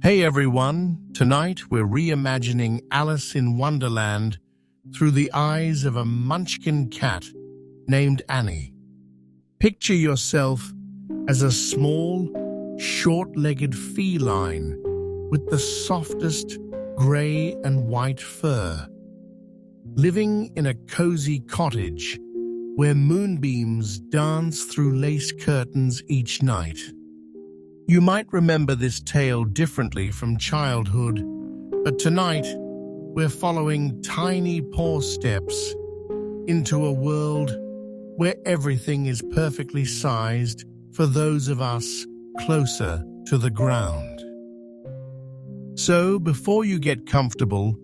Hey everyone, tonight we're reimagining Alice in Wonderland through the eyes of a Munchkin cat named Annie. Picture yourself as a small, short-legged feline with the softest grey and white fur, living in a cozy cottage where moonbeams dance through lace curtains each night. You might remember this tale differently from childhood, but tonight we're following tiny paw steps into a world where everything is perfectly sized for those of us closer to the ground. So, before you get comfortable,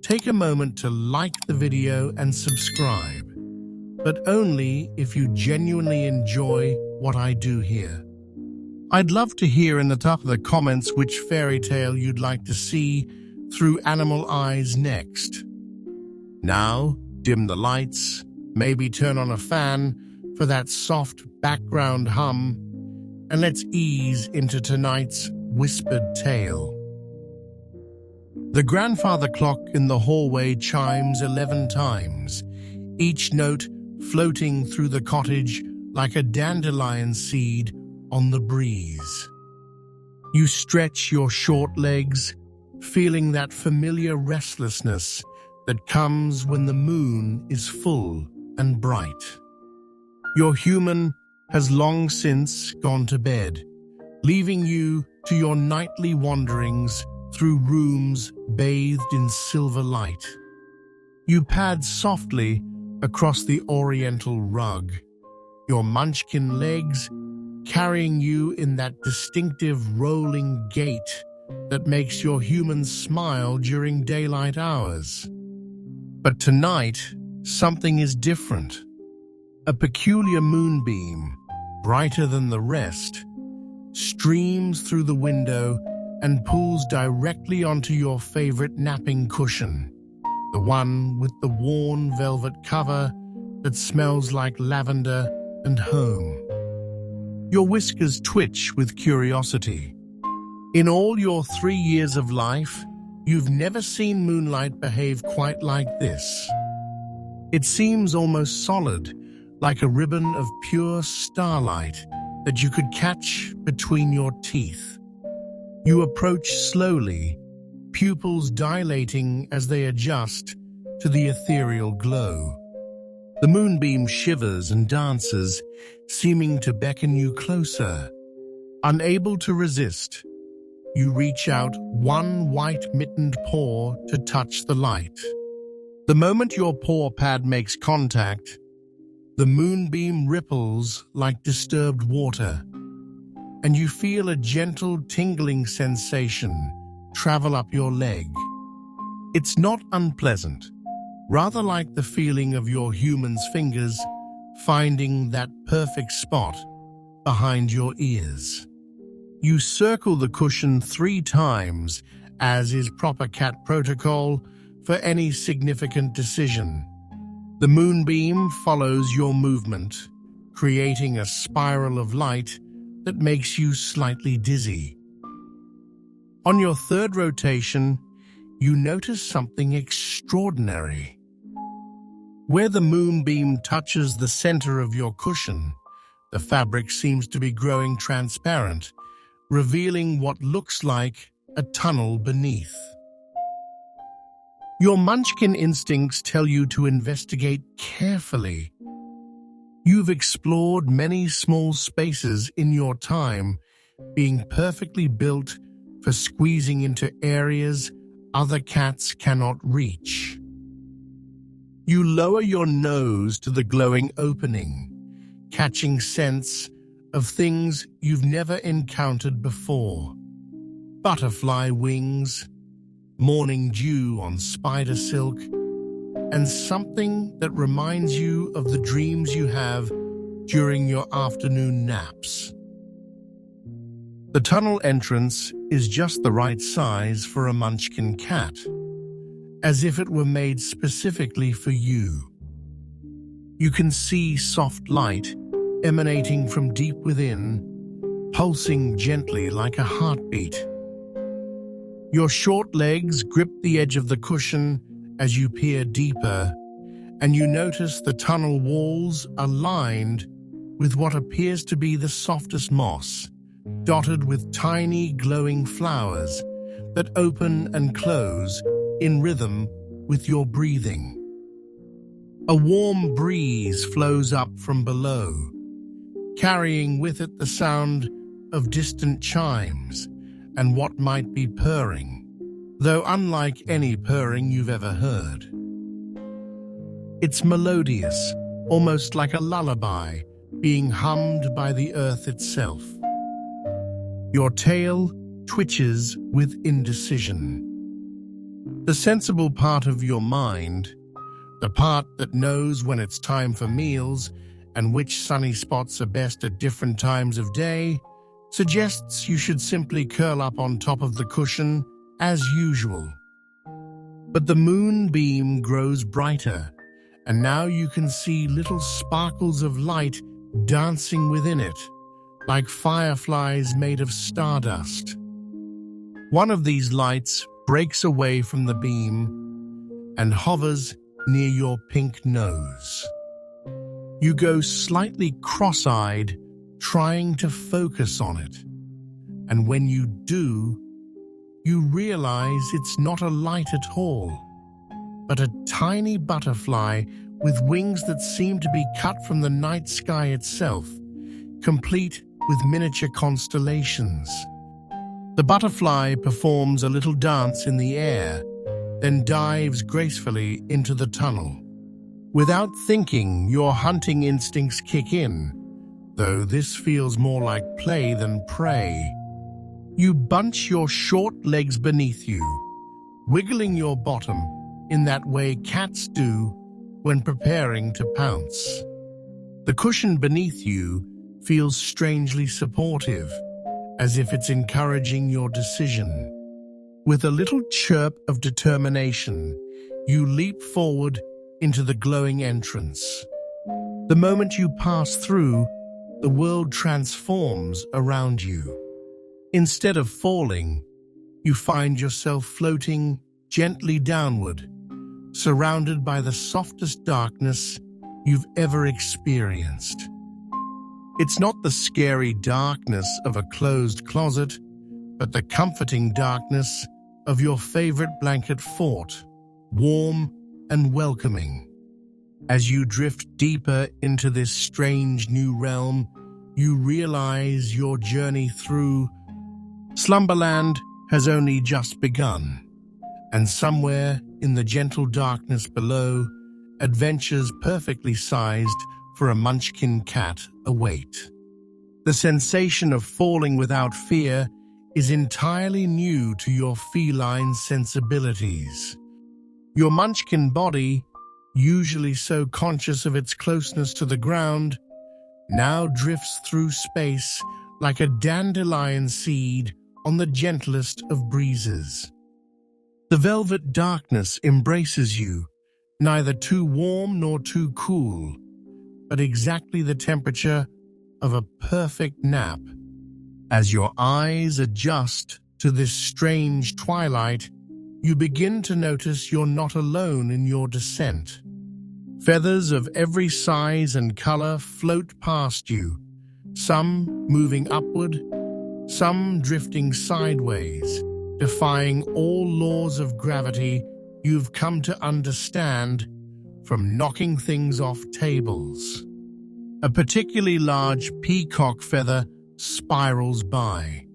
take a moment to like the video and subscribe, but only if you genuinely enjoy what I do here. I'd love to hear in the top of the comments which fairy tale you'd like to see through animal eyes next. Now, dim the lights, maybe turn on a fan for that soft background hum, and let's ease into tonight's whispered tale. The grandfather clock in the hallway chimes 11 times, each note floating through the cottage like a dandelion seed on the breeze. You stretch your short legs, feeling that familiar restlessness that comes when the moon is full and bright. Your human has long since gone to bed, leaving you to your nightly wanderings through rooms bathed in silver light. You pad softly across the oriental rug, your munchkin legs carrying you in that distinctive rolling gait that makes your human smile during daylight hours. But tonight, something is different. A peculiar moonbeam, brighter than the rest, streams through the window and pulls directly onto your favorite napping cushion, the one with the worn velvet cover that smells like lavender and home. Your whiskers twitch with curiosity. In all your 3 years of life, you've never seen moonlight behave quite like this. It seems almost solid, like a ribbon of pure starlight that you could catch between your teeth. You approach slowly, pupils dilating as they adjust to the ethereal glow. The moonbeam shivers and dances, seeming to beckon you closer. Unable to resist, you reach out one white-mittened paw to touch the light. The moment your paw pad makes contact, the moonbeam ripples like disturbed water, and you feel a gentle tingling sensation travel up your leg. It's not unpleasant, rather like the feeling of your human's fingers finding that perfect spot behind your ears. You circle the cushion 3 times, as is proper cat protocol for any significant decision. The moonbeam follows your movement, creating a spiral of light that makes you slightly dizzy. On your 3rd rotation, you notice something extraordinary. Where the moonbeam touches the center of your cushion, the fabric seems to be growing transparent, revealing what looks like a tunnel beneath. Your munchkin instincts tell you to investigate carefully. You've explored many small spaces in your time, being perfectly built for squeezing into areas other cats cannot reach. You lower your nose to the glowing opening, catching scents of things you've never encountered before. Butterfly wings, morning dew on spider silk, and something that reminds you of the dreams you have during your afternoon naps. The tunnel entrance is just the right size for a munchkin cat, as if it were made specifically for you. You can see soft light emanating from deep within, pulsing gently like a heartbeat. Your short legs grip the edge of the cushion as you peer deeper, and you notice the tunnel walls are lined with what appears to be the softest moss, dotted with tiny glowing flowers that open and close in rhythm with your breathing. A warm breeze flows up from below, carrying with it the sound of distant chimes and what might be purring, though unlike any purring you've ever heard. It's melodious, almost like a lullaby being hummed by the earth itself. Your tail twitches with indecision. The sensible part of your mind, the part that knows when it's time for meals and which sunny spots are best at different times of day, suggests you should simply curl up on top of the cushion as usual. But the moonbeam grows brighter, and now you can see little sparkles of light dancing within it, like fireflies made of stardust. One of these lights breaks away from the beam and hovers near your pink nose. You go slightly cross-eyed, trying to focus on it. And when you do, you realize it's not a light at all, but a tiny butterfly with wings that seem to be cut from the night sky itself, complete with miniature constellations. The butterfly performs a little dance in the air, then dives gracefully into the tunnel. Without thinking, your hunting instincts kick in, though this feels more like play than prey. You bunch your short legs beneath you, wiggling your bottom in that way cats do when preparing to pounce. The cushion beneath you feels strangely supportive, as if it's encouraging your decision. With a little chirp of determination, you leap forward into the glowing entrance. The moment you pass through, the world transforms around you. Instead of falling, you find yourself floating gently downward, surrounded by the softest darkness you've ever experienced. It's not the scary darkness of a closed closet, but the comforting darkness of your favorite blanket fort, warm and welcoming. As you drift deeper into this strange new realm, you realize your journey through Slumberland has only just begun, and somewhere in the gentle darkness below, adventures perfectly sized for a Munchkin cat await. The sensation of falling without fear is entirely new to your feline sensibilities. Your Munchkin body, usually so conscious of its closeness to the ground, now drifts through space like a dandelion seed on the gentlest of breezes. The velvet darkness embraces you, neither too warm nor too cool, but exactly the temperature of a perfect nap. As your eyes adjust to this strange twilight, you begin to notice you're not alone in your descent. Feathers of every size and color float past you, some moving upward, some drifting sideways, defying all laws of gravity you've come to understand from knocking things off tables. A particularly large peacock feather spirals by,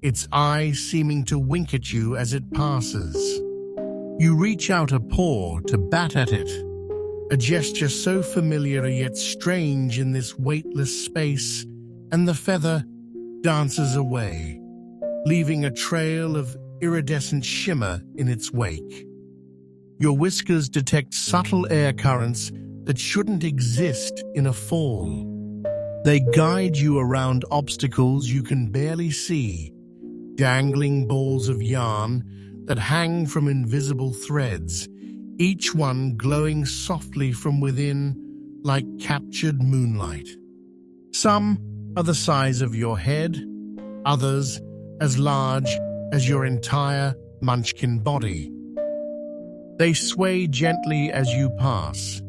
its eye seeming to wink at you as it passes. You reach out a paw to bat at it, a gesture so familiar yet strange in this weightless space, and the feather dances away, leaving a trail of iridescent shimmer in its wake. Your whiskers detect subtle air currents that shouldn't exist in a fall. They guide you around obstacles you can barely see, dangling balls of yarn that hang from invisible threads, each one glowing softly from within like captured moonlight. Some are the size of your head, others as large as your entire Munchkin body. They sway gently as you pass,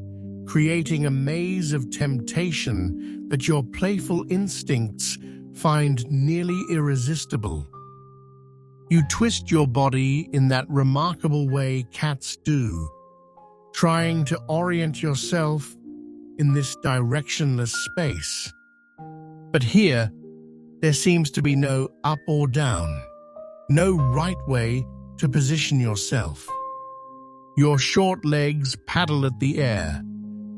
creating a maze of temptation that your playful instincts find nearly irresistible. You twist your body in that remarkable way cats do, trying to orient yourself in this directionless space. But here, there seems to be no up or down, no right way to position yourself. Your short legs paddle at the air,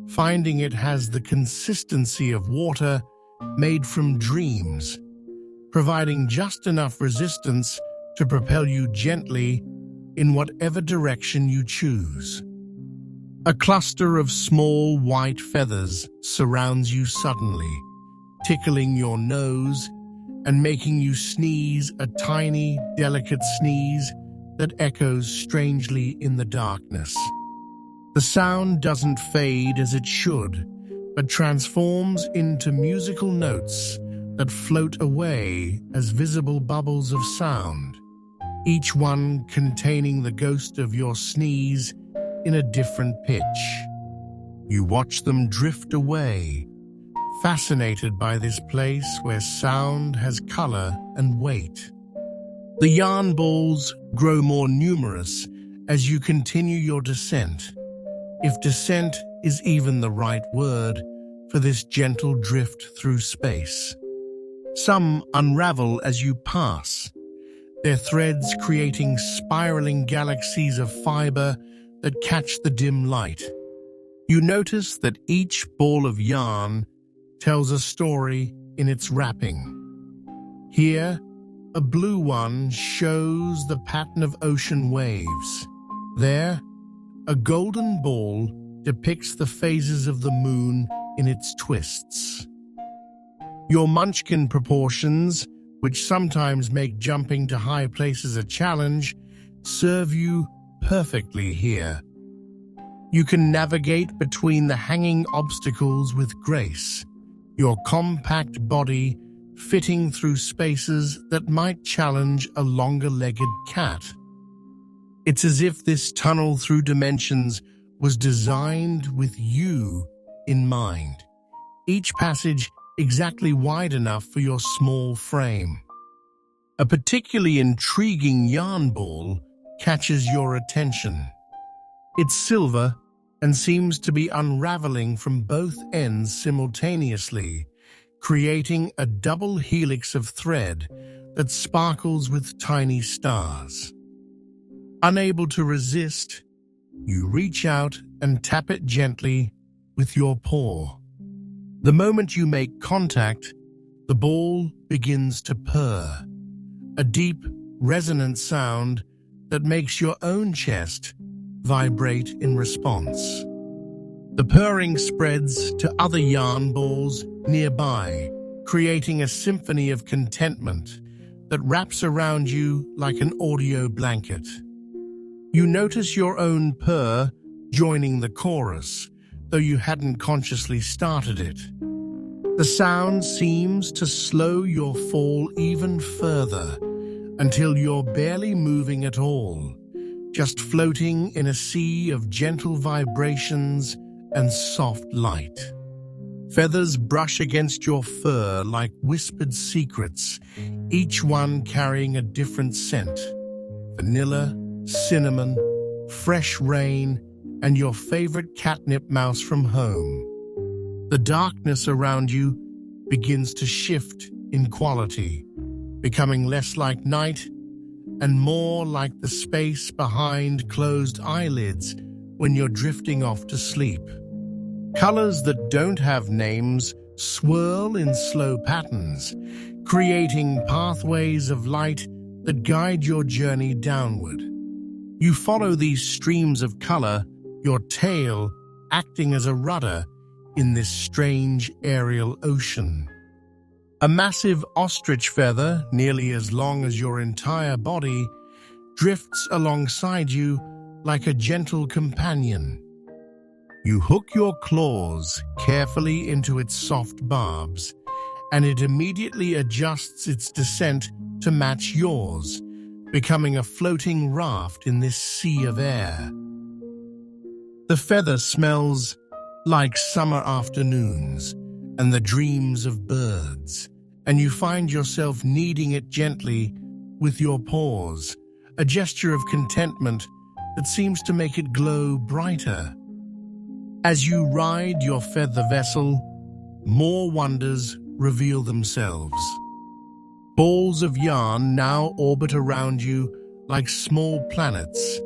finding it has the consistency of water made from dreams, providing just enough resistance to propel you gently in whatever direction you choose. A cluster of small white feathers surrounds you suddenly, tickling your nose and making you sneeze a tiny, delicate sneeze that echoes strangely in the darkness. The sound doesn't fade as it should, but transforms into musical notes that float away as visible bubbles of sound, each one containing the ghost of your sneeze in a different pitch. You watch them drift away, fascinated by this place where sound has color and weight. The yarn balls grow more numerous as you continue your descent, if descent is even the right word for this gentle drift through space. Some unravel as you pass, their threads creating spiraling galaxies of fiber that catch the dim light. You notice that each ball of yarn tells a story in its wrapping. Here, a blue one shows the pattern of ocean waves. There, a golden ball depicts the phases of the moon in its twists. Your Munchkin proportions, which sometimes make jumping to high places a challenge, serve you perfectly here. You can navigate between the hanging obstacles with grace, your compact body fitting through spaces that might challenge a longer-legged cat. It's as if this tunnel through dimensions was designed with you in mind, each passage exactly wide enough for your small frame. A particularly intriguing yarn ball catches your attention. It's silver and seems to be unraveling from both ends simultaneously, creating a double helix of thread that sparkles with tiny stars. Unable to resist, you reach out and tap it gently with your paw. The moment you make contact, the ball begins to purr, a deep, resonant sound that makes your own chest vibrate in response. The purring spreads to other yarn balls nearby, creating a symphony of contentment that wraps around you like an audio blanket. You notice your own purr joining the chorus, though you hadn't consciously started it. The sound seems to slow your fall even further until you're barely moving at all, just floating in a sea of gentle vibrations and soft light. Feathers brush against your fur like whispered secrets, each one carrying a different scent: vanilla, cinnamon, fresh rain, and your favorite catnip mouse from home. The darkness around you begins to shift in quality, becoming less like night and more like the space behind closed eyelids when you're drifting off to sleep. Colors that don't have names swirl in slow patterns, creating pathways of light that guide your journey downward. You follow these streams of color, your tail acting as a rudder in this strange aerial ocean. A massive ostrich feather, nearly as long as your entire body, drifts alongside you like a gentle companion. You hook your claws carefully into its soft barbs, and it immediately adjusts its descent to match yours, becoming a floating raft in this sea of air. The feather smells like summer afternoons and the dreams of birds, and you find yourself kneading it gently with your paws, a gesture of contentment that seems to make it glow brighter. As you ride your feather vessel, more wonders reveal themselves. Balls of yarn now orbit around you like small planets,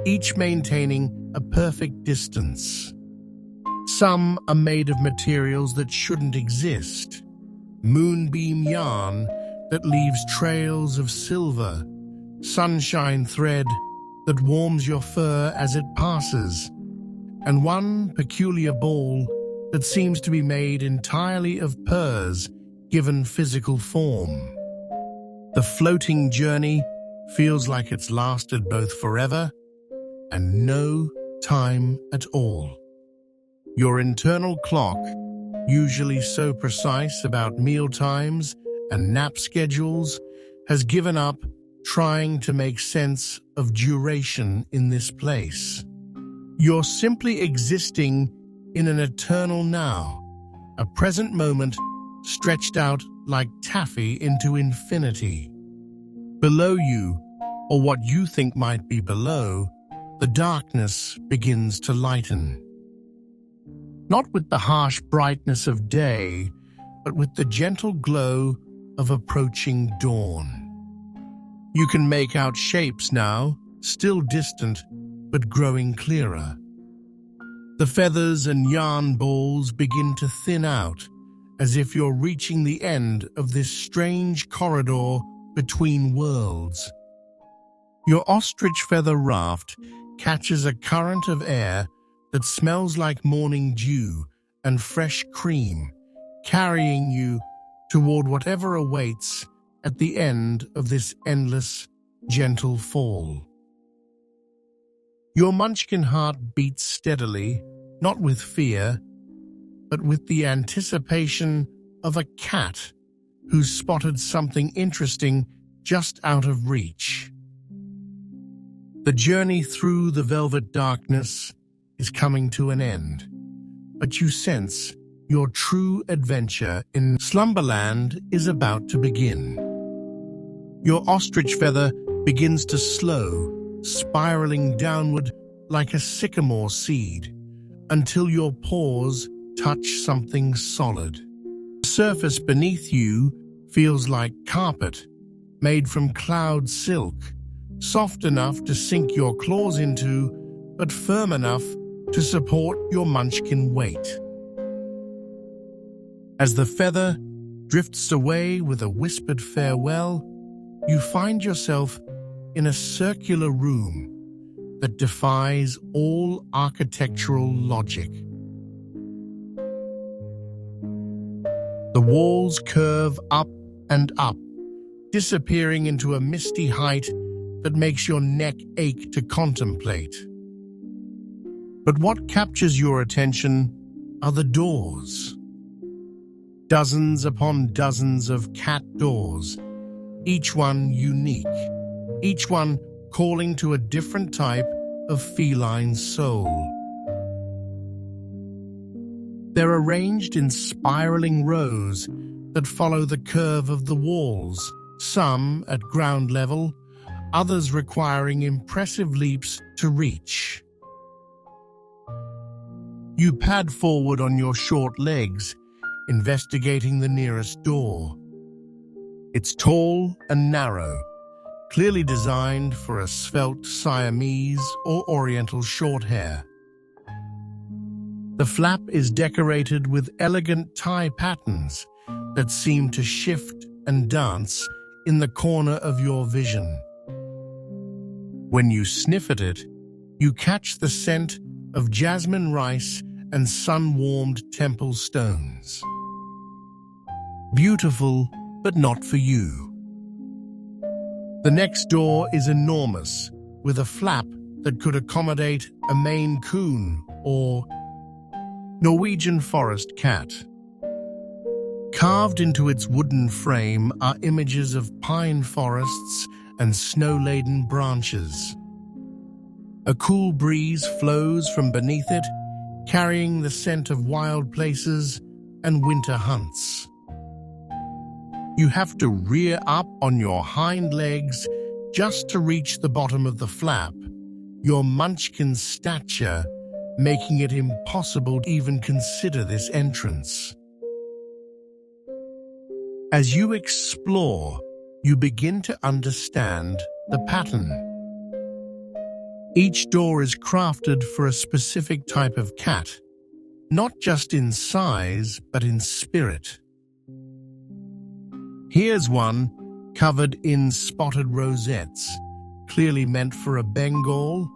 each maintaining a perfect distance. Some are made of materials that shouldn't exist. Moonbeam yarn that leaves trails of silver, sunshine thread that warms your fur as it passes, and one peculiar ball that seems to be made entirely of purrs given physical form. The floating journey feels like it's lasted both forever and no time at all. Your internal clock, usually so precise about meal times and nap schedules, has given up trying to make sense of duration in this place. You're simply existing in an eternal now, a present moment stretched out like taffy into infinity. Below you, or what you think might be below, the darkness begins to lighten. Not with the harsh brightness of day, but with the gentle glow of approaching dawn. You can make out shapes now, still distant, but growing clearer. The feathers and yarn balls begin to thin out, as if you're reaching the end of this strange corridor between worlds. Your ostrich feather raft catches a current of air that smells like morning dew and fresh cream, carrying you toward whatever awaits at the end of this endless, gentle fall. Your Munchkin heart beats steadily, not with fear, but with the anticipation of a cat who's spotted something interesting just out of reach. The journey through the velvet darkness is coming to an end, but you sense your true adventure in Slumberland is about to begin. Your ostrich feather begins to slow, spiraling downward like a sycamore seed, until your paws touch something solid. The surface beneath you feels like carpet, made from cloud silk, soft enough to sink your claws into, but firm enough to support your Munchkin weight. As the feather drifts away with a whispered farewell, you find yourself in a circular room that defies all architectural logic. The walls curve up and up, disappearing into a misty height that makes your neck ache to contemplate. But what captures your attention are the doors. Dozens upon dozens of cat doors, each one unique, each one calling to a different type of feline soul. They're arranged in spiraling rows that follow the curve of the walls, some at ground level, others requiring impressive leaps to reach. You pad forward on your short legs, investigating the nearest door. It's tall and narrow, clearly designed for a svelte Siamese or Oriental shorthair. The flap is decorated with elegant tie patterns that seem to shift and dance in the corner of your vision. When you sniff at it, you catch the scent of jasmine rice and sun-warmed temple stones. Beautiful, but not for you. The next door is enormous, with a flap that could accommodate a Maine Coon or Norwegian forest cat. Carved into its wooden frame are images of pine forests and snow-laden branches. A cool breeze flows from beneath it, carrying the scent of wild places and winter hunts. You have to rear up on your hind legs just to reach the bottom of the flap, your Munchkin's stature making it impossible to even consider this entrance. As you explore, you begin to understand the pattern. Each door is crafted for a specific type of cat, not just in size, but in spirit. Here's one covered in spotted rosettes, clearly meant for a Bengal,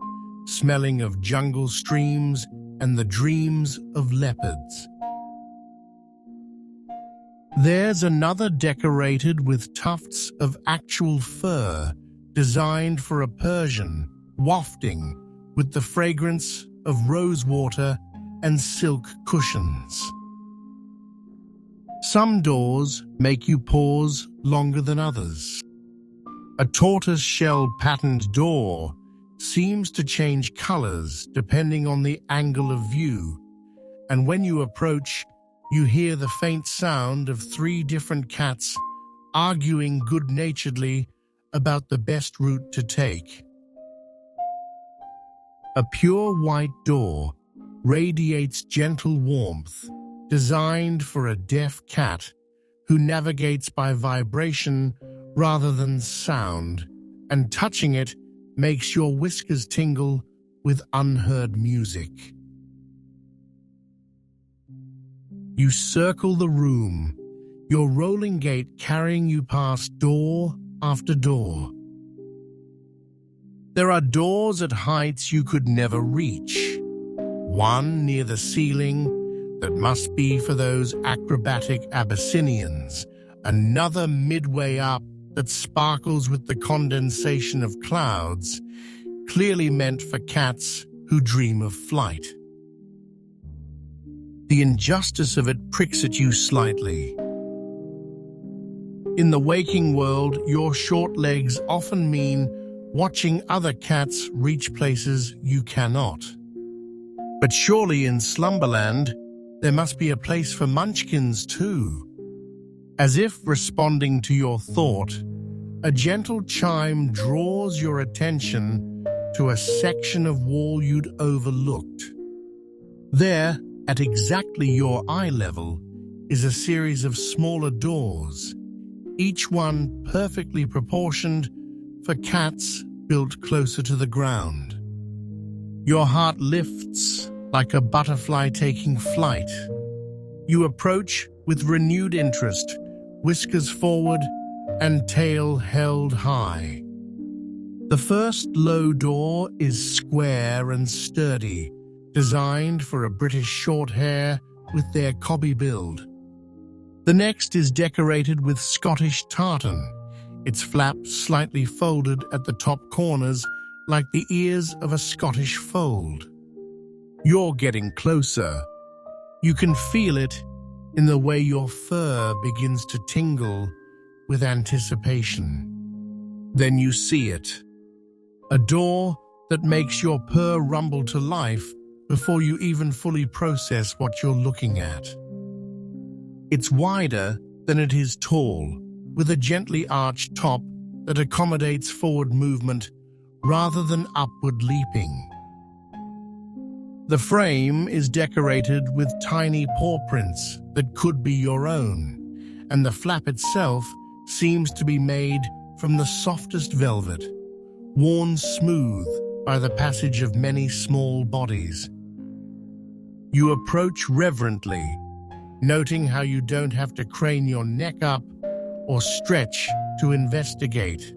smelling of jungle streams and the dreams of leopards. There's another decorated with tufts of actual fur, designed for a Persian, wafting with the fragrance of rosewater and silk cushions. Some doors make you pause longer than others. A tortoise-shell patterned door seems to change colors depending on the angle of view, and when you approach, you hear the faint sound of 3 different cats arguing good-naturedly about the best route to take. A pure white door radiates gentle warmth, designed for a deaf cat who navigates by vibration rather than sound, and touching it makes your whiskers tingle with unheard music. You circle the room, your rolling gait carrying you past door after door. There are doors at heights you could never reach. One near the ceiling that must be for those acrobatic Abyssinians, another midway up that sparkles with the condensation of clouds, clearly meant for cats who dream of flight. The injustice of it pricks at you slightly. In the waking world, your short legs often mean watching other cats reach places you cannot. But surely in Slumberland, there must be a place for Munchkins too. As if responding to your thought, a gentle chime draws your attention to a section of wall you'd overlooked. There, at exactly your eye level, is a series of smaller doors, each one perfectly proportioned for cats built closer to the ground. Your heart lifts like a butterfly taking flight. You approach with renewed interest, whiskers forward and tail held high. The first low door is square and sturdy, designed for a British shorthair with their cobby build. The next is decorated with Scottish tartan, its flaps slightly folded at the top corners like the ears of a Scottish fold. You're getting closer. You can feel it in the way your fur begins to tingle with anticipation. Then you see it. A door that makes your purr rumble to life before you even fully process what you're looking at. It's wider than it is tall, with a gently arched top that accommodates forward movement rather than upward leaping. The frame is decorated with tiny paw prints that could be your own, and the flap itself seems to be made from the softest velvet, worn smooth by the passage of many small bodies. You approach reverently, noting how you don't have to crane your neck up or stretch to investigate.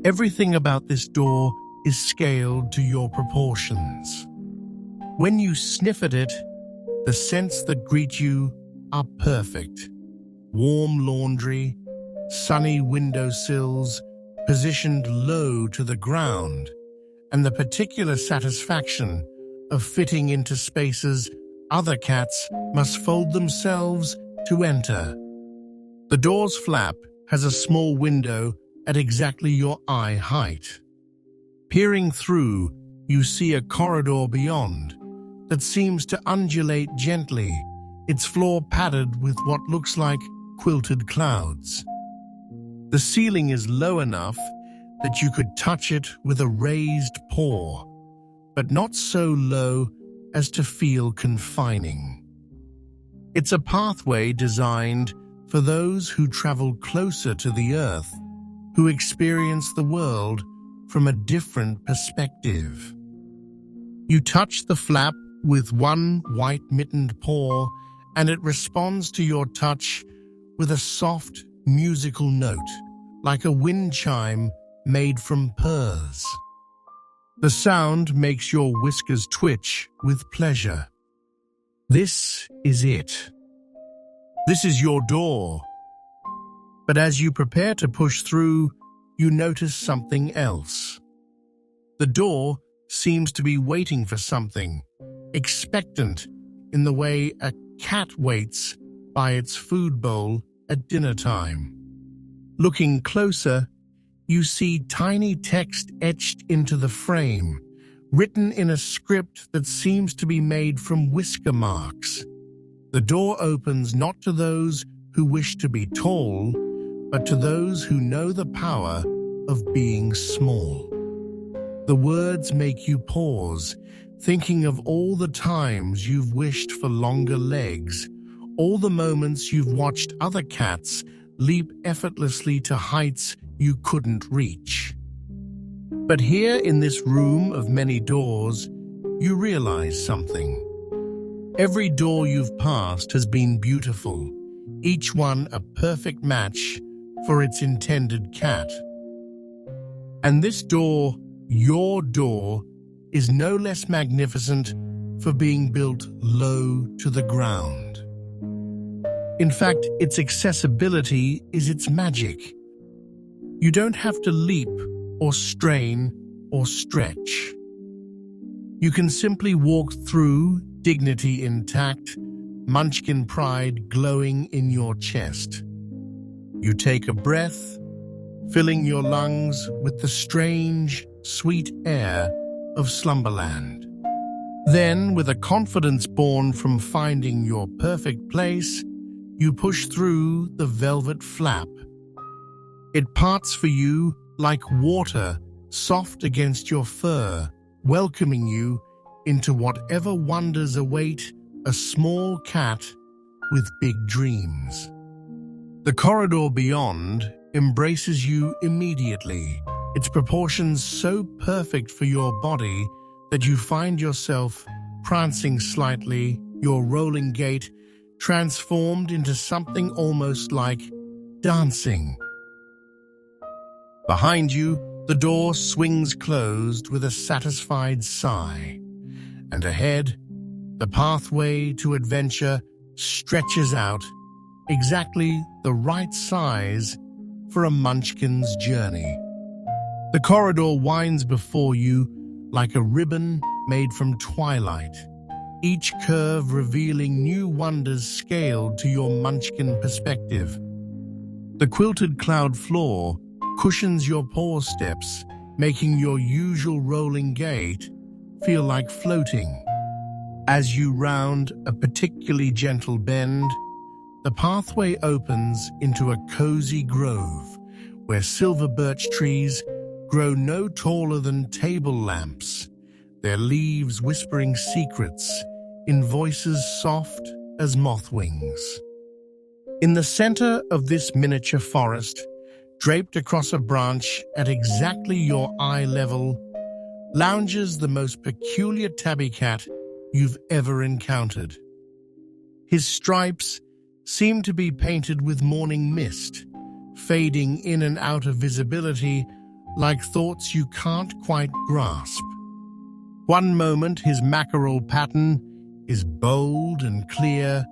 Everything about this door is scaled to your proportions. When you sniff at it, the scents that greet you are perfect. Warm laundry, sunny windowsills positioned low to the ground, and the particular satisfaction of fitting into spaces other cats must fold themselves to enter. The door's flap has a small window at exactly your eye height. Peering through, you see a corridor beyond that seems to undulate gently, its floor padded with what looks like quilted clouds. The ceiling is low enough that you could touch it with a raised paw, but not so low as to feel confining. It's a pathway designed for those who travel closer to the earth, who experience the world from a different perspective. You touch the flap with one white-mittened paw, and it responds to your touch with a soft, musical note, like a wind chime made from purrs. The sound makes your whiskers twitch with pleasure. This is it. This is your door. But as you prepare to push through, you notice something else. The door seems to be waiting for something, expectant in the way a cat waits by its food bowl at dinner time. Looking closer, you see tiny text etched into the frame, written in a script that seems to be made from whisker marks. The door opens not to those who wish to be tall, but to those who know the power of being small. The words make you pause, thinking of all the times you've wished for longer legs, all the moments you've watched other cats leap effortlessly to heights you couldn't reach. But here in this room of many doors, you realize something. Every door you've passed has been beautiful, each one a perfect match for its intended cat. And this door, your door, is no less magnificent for being built low to the ground. In fact, its accessibility is its magic. You don't have to leap or strain or stretch. You can simply walk through, dignity intact, Munchkin pride glowing in your chest. You take a breath, filling your lungs with the strange, sweet air of Slumberland. Then, with a confidence born from finding your perfect place, you push through the velvet flap. It parts for you like water, soft against your fur, welcoming you into whatever wonders await a small cat with big dreams. The corridor beyond embraces you immediately, its proportions so perfect for your body that you find yourself prancing slightly, your rolling gait transformed into something almost like dancing. Behind you, the door swings closed with a satisfied sigh, and ahead, the pathway to adventure stretches out, exactly the right size for a Munchkin's journey. The corridor winds before you like a ribbon made from twilight, each curve revealing new wonders scaled to your Munchkin perspective. The quilted cloud floor cushions your paw steps, making your usual rolling gait feel like floating. As you round a particularly gentle bend, the pathway opens into a cozy grove where silver birch trees grow no taller than table lamps, their leaves whispering secrets in voices soft as moth wings. In the center of this miniature forest, draped across a branch at exactly your eye level, lounges the most peculiar tabby cat you've ever encountered. His stripes seem to be painted with morning mist, fading in and out of visibility like thoughts you can't quite grasp. One moment his mackerel pattern is bold and clear,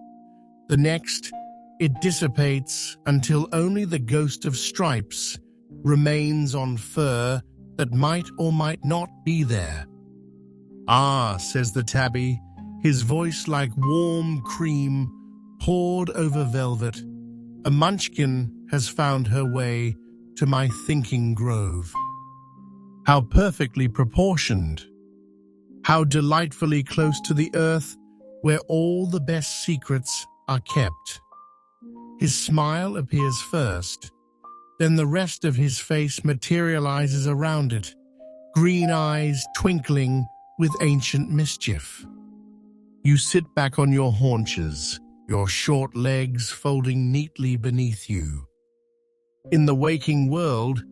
the next it dissipates until only the ghost of stripes remains on fur that might or might not be there. "Ah," says the tabby, his voice like warm cream poured over velvet. "A Munchkin has found her way to my thinking grove. How perfectly proportioned. How delightfully close to the earth where all the best secrets are kept. His smile appears first, then the rest of his face materializes around it, green eyes twinkling with ancient mischief. You sit back on your haunches, your short legs folding neatly beneath you. In the waking world,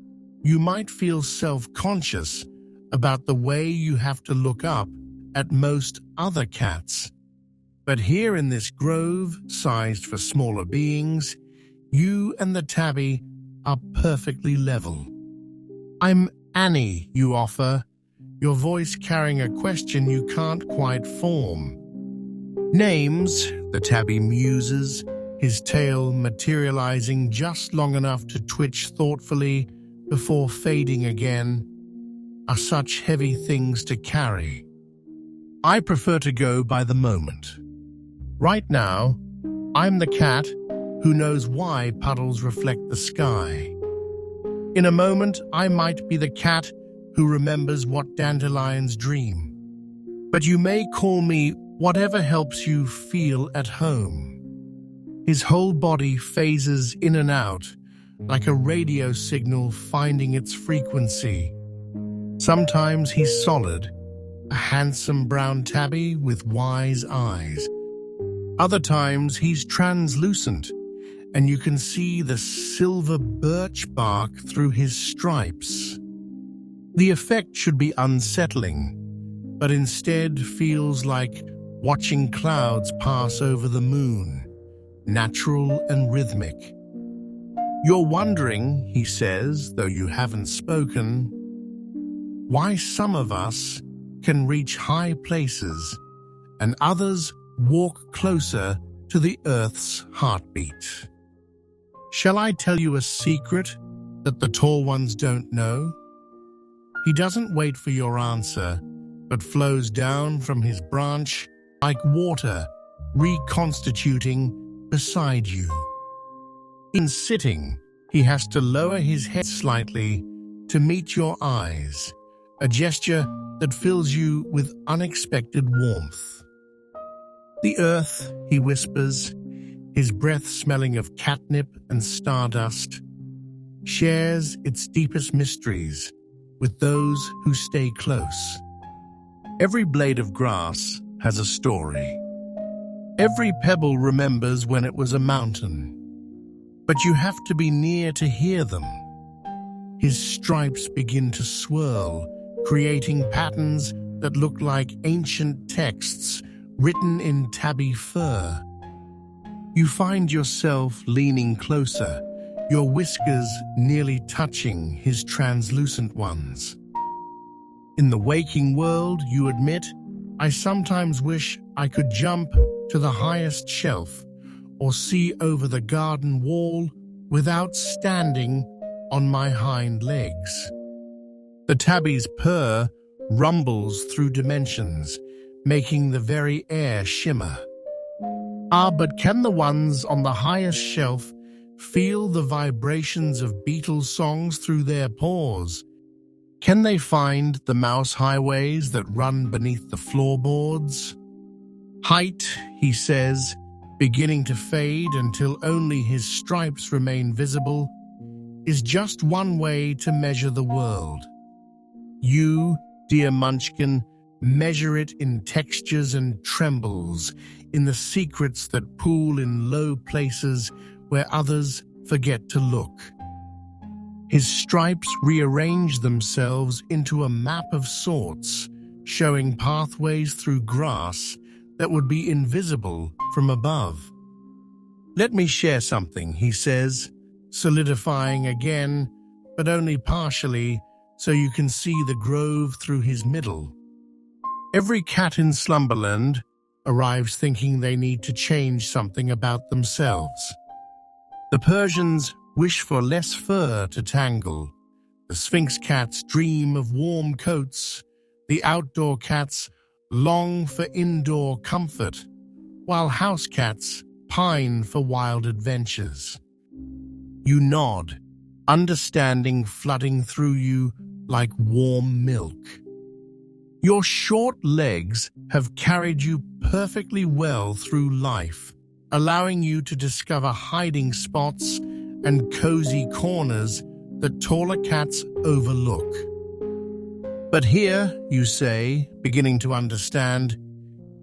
you might feel self-conscious about the way you have to look up at most other cats. But here in this grove, sized for smaller beings, you and the tabby are perfectly level. "I'm Annie," you offer, your voice carrying a question you can't quite form. "Names," the tabby muses, his tail materializing just long enough to twitch thoughtfully before fading again, "are such heavy things to carry. I prefer to go by the moment. Right now, I'm the cat who knows why puddles reflect the sky. In a moment, I might be the cat who remembers what dandelions dream. But you may call me whatever helps you feel at home." His whole body phases in and out, like a radio signal finding its frequency. Sometimes he's solid, a handsome brown tabby with wise eyes. Other times he's translucent, and you can see the silver birch bark through his stripes. The effect should be unsettling, but instead feels like watching clouds pass over the moon, natural and rhythmic. "You're wondering," he says, though you haven't spoken, "why some of us can reach high places and others walk closer to the earth's heartbeat. Shall I tell you a secret that the tall ones don't know?" He doesn't wait for your answer, but flows down from his branch like water, reconstituting beside you. In sitting, he has to lower his head slightly to meet your eyes, a gesture that fills you with unexpected warmth. "The earth," he whispers, his breath smelling of catnip and stardust, "shares its deepest mysteries with those who stay close. Every blade of grass has a story. Every pebble remembers when it was a mountain. But you have to be near to hear them." His stripes begin to swirl, creating patterns that look like ancient texts written in tabby fur. You find yourself leaning closer, your whiskers nearly touching his translucent ones. "In the waking world," you admit, "I sometimes wish I could jump to the highest shelf or see over the garden wall without standing on my hind legs." The tabby's purr rumbles through dimensions, making the very air shimmer. But can the ones on the highest shelf feel the vibrations of beetle songs through their paws? Can they find the mouse highways that run beneath the floorboards? "Height," he says, beginning to fade until only his stripes remain visible, "is just one way to measure the world. You, dear Munchkin, measure it in textures and trembles, in the secrets that pool in low places where others forget to look." His stripes rearrange themselves into a map of sorts, showing pathways through grass that would be invisible from above. "Let me share something," he says, solidifying again, but only partially, so you can see the grove through his middle. Every cat in Slumberland arrives thinking they need to change something about themselves. The Persians wish for less fur to tangle. The Sphinx cats dream of warm coats. The outdoor cats long for indoor comfort, while house cats pine for wild adventures. You nod. understanding flooding through you like warm milk. Your short legs have carried you perfectly well through life, allowing you to discover hiding spots and cozy corners that taller cats overlook. But here, you say, beginning to understand,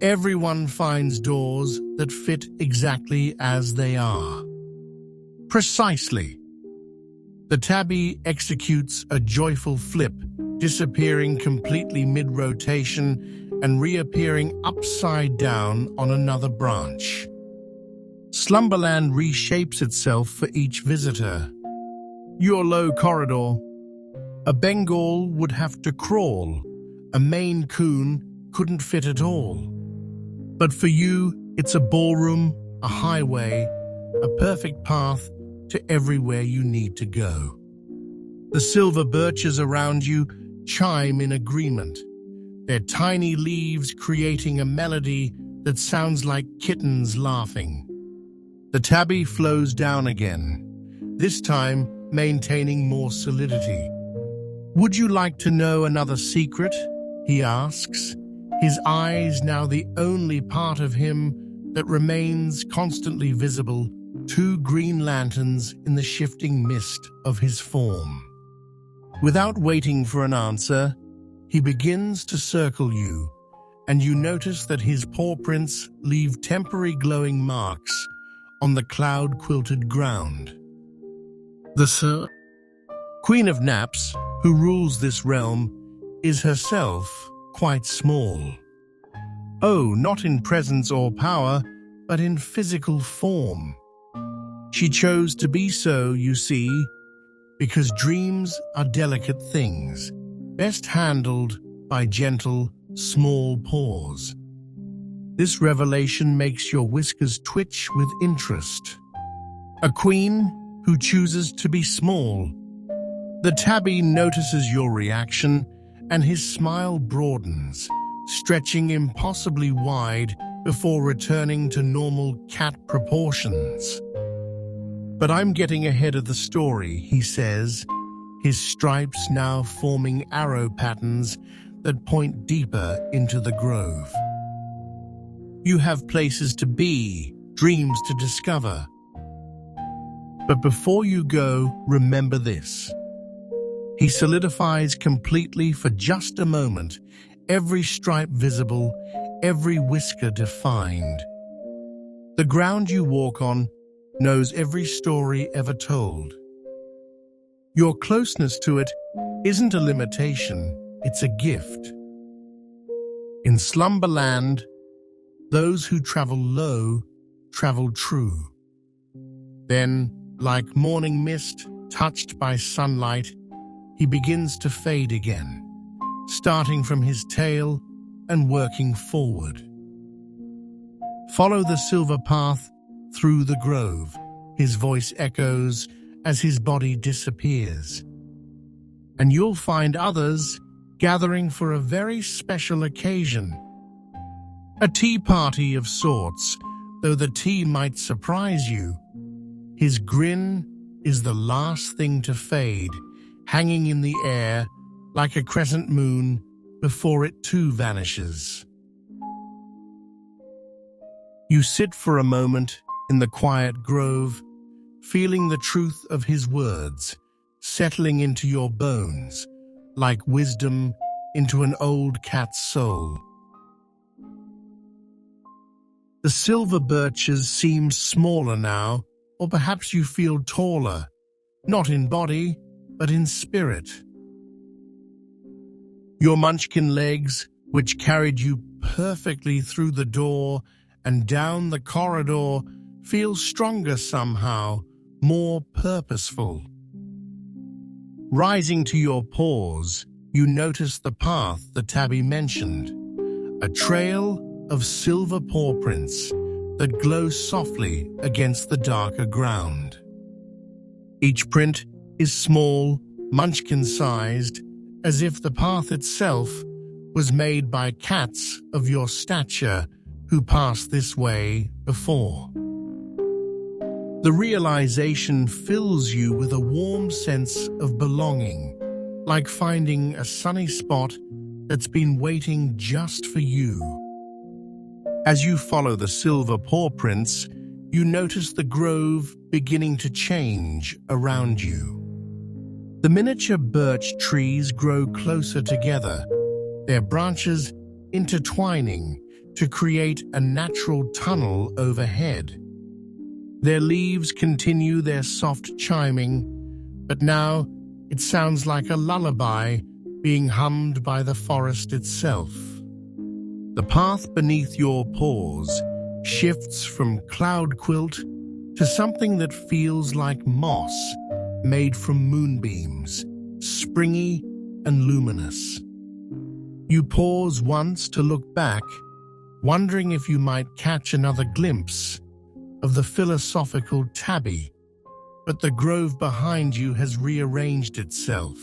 everyone finds doors that fit exactly as they are. Precisely. The tabby executes a joyful flip, disappearing completely mid-rotation and reappearing upside down on another branch. Slumberland reshapes itself for each visitor. Your low corridor. A Bengal would have to crawl. A Maine Coon couldn't fit at all. But for you, it's a ballroom, a highway, a perfect path to everywhere you need to go. The silver birches around you chime in agreement, their tiny leaves creating a melody that sounds like kittens laughing. The tabby flows down again, this time maintaining more solidity. Would you like to know another secret? He asks, his eyes now the only part of him that remains constantly visible, 2 green lanterns in the shifting mist of his form. Without waiting for an answer, he begins to circle you, and you notice that his paw prints leave temporary glowing marks on the cloud-quilted ground. The Queen of Naps, who rules this realm, is herself quite small. Oh, not in presence or power, but in physical form. She chose to be so, you see, because dreams are delicate things, best handled by gentle, small paws. This revelation makes your whiskers twitch with interest. A queen who chooses to be small. The tabby notices your reaction, and his smile broadens, stretching impossibly wide before returning to normal cat proportions. But I'm getting ahead of the story, he says, his stripes now forming arrow patterns that point deeper into the grove. You have places to be, dreams to discover. But before you go, remember this. He solidifies completely for just a moment, every stripe visible, every whisker defined. The ground you walk on knows every story ever told. Your closeness to it isn't a limitation, it's a gift. In Slumberland, those who travel low travel true. Then, like morning mist touched by sunlight, he begins to fade again, starting from his tail and working forward. Follow the silver path through the grove, his voice echoes as his body disappears. And you'll find others gathering for a very special occasion. A tea party of sorts, though the tea might surprise you. His grin is the last thing to fade, hanging in the air like a crescent moon before it too vanishes. You sit for a moment in the quiet grove, feeling the truth of his words, settling into your bones, like wisdom into an old cat's soul. The silver birches seem smaller now, or perhaps you feel taller, not in body, but in spirit. Your Munchkin legs, which carried you perfectly through the door and down the corridor, feel stronger somehow, more purposeful. Rising to your paws, you notice the path the tabby mentioned, a trail of silver paw prints that glow softly against the darker ground. Each print is small, Munchkin-sized, as if the path itself was made by cats of your stature who passed this way before. The realization fills you with a warm sense of belonging, like finding a sunny spot that's been waiting just for you. As you follow the silver paw prints, you notice the grove beginning to change around you. The miniature birch trees grow closer together, their branches intertwining to create a natural tunnel overhead. Their leaves continue their soft chiming, but now it sounds like a lullaby being hummed by the forest itself. The path beneath your paws shifts from cloud quilt to something that feels like moss made from moonbeams, springy and luminous. You pause once to look back, wondering if you might catch another glimpse of the philosophical Tabby, but the grove behind you has rearranged itself.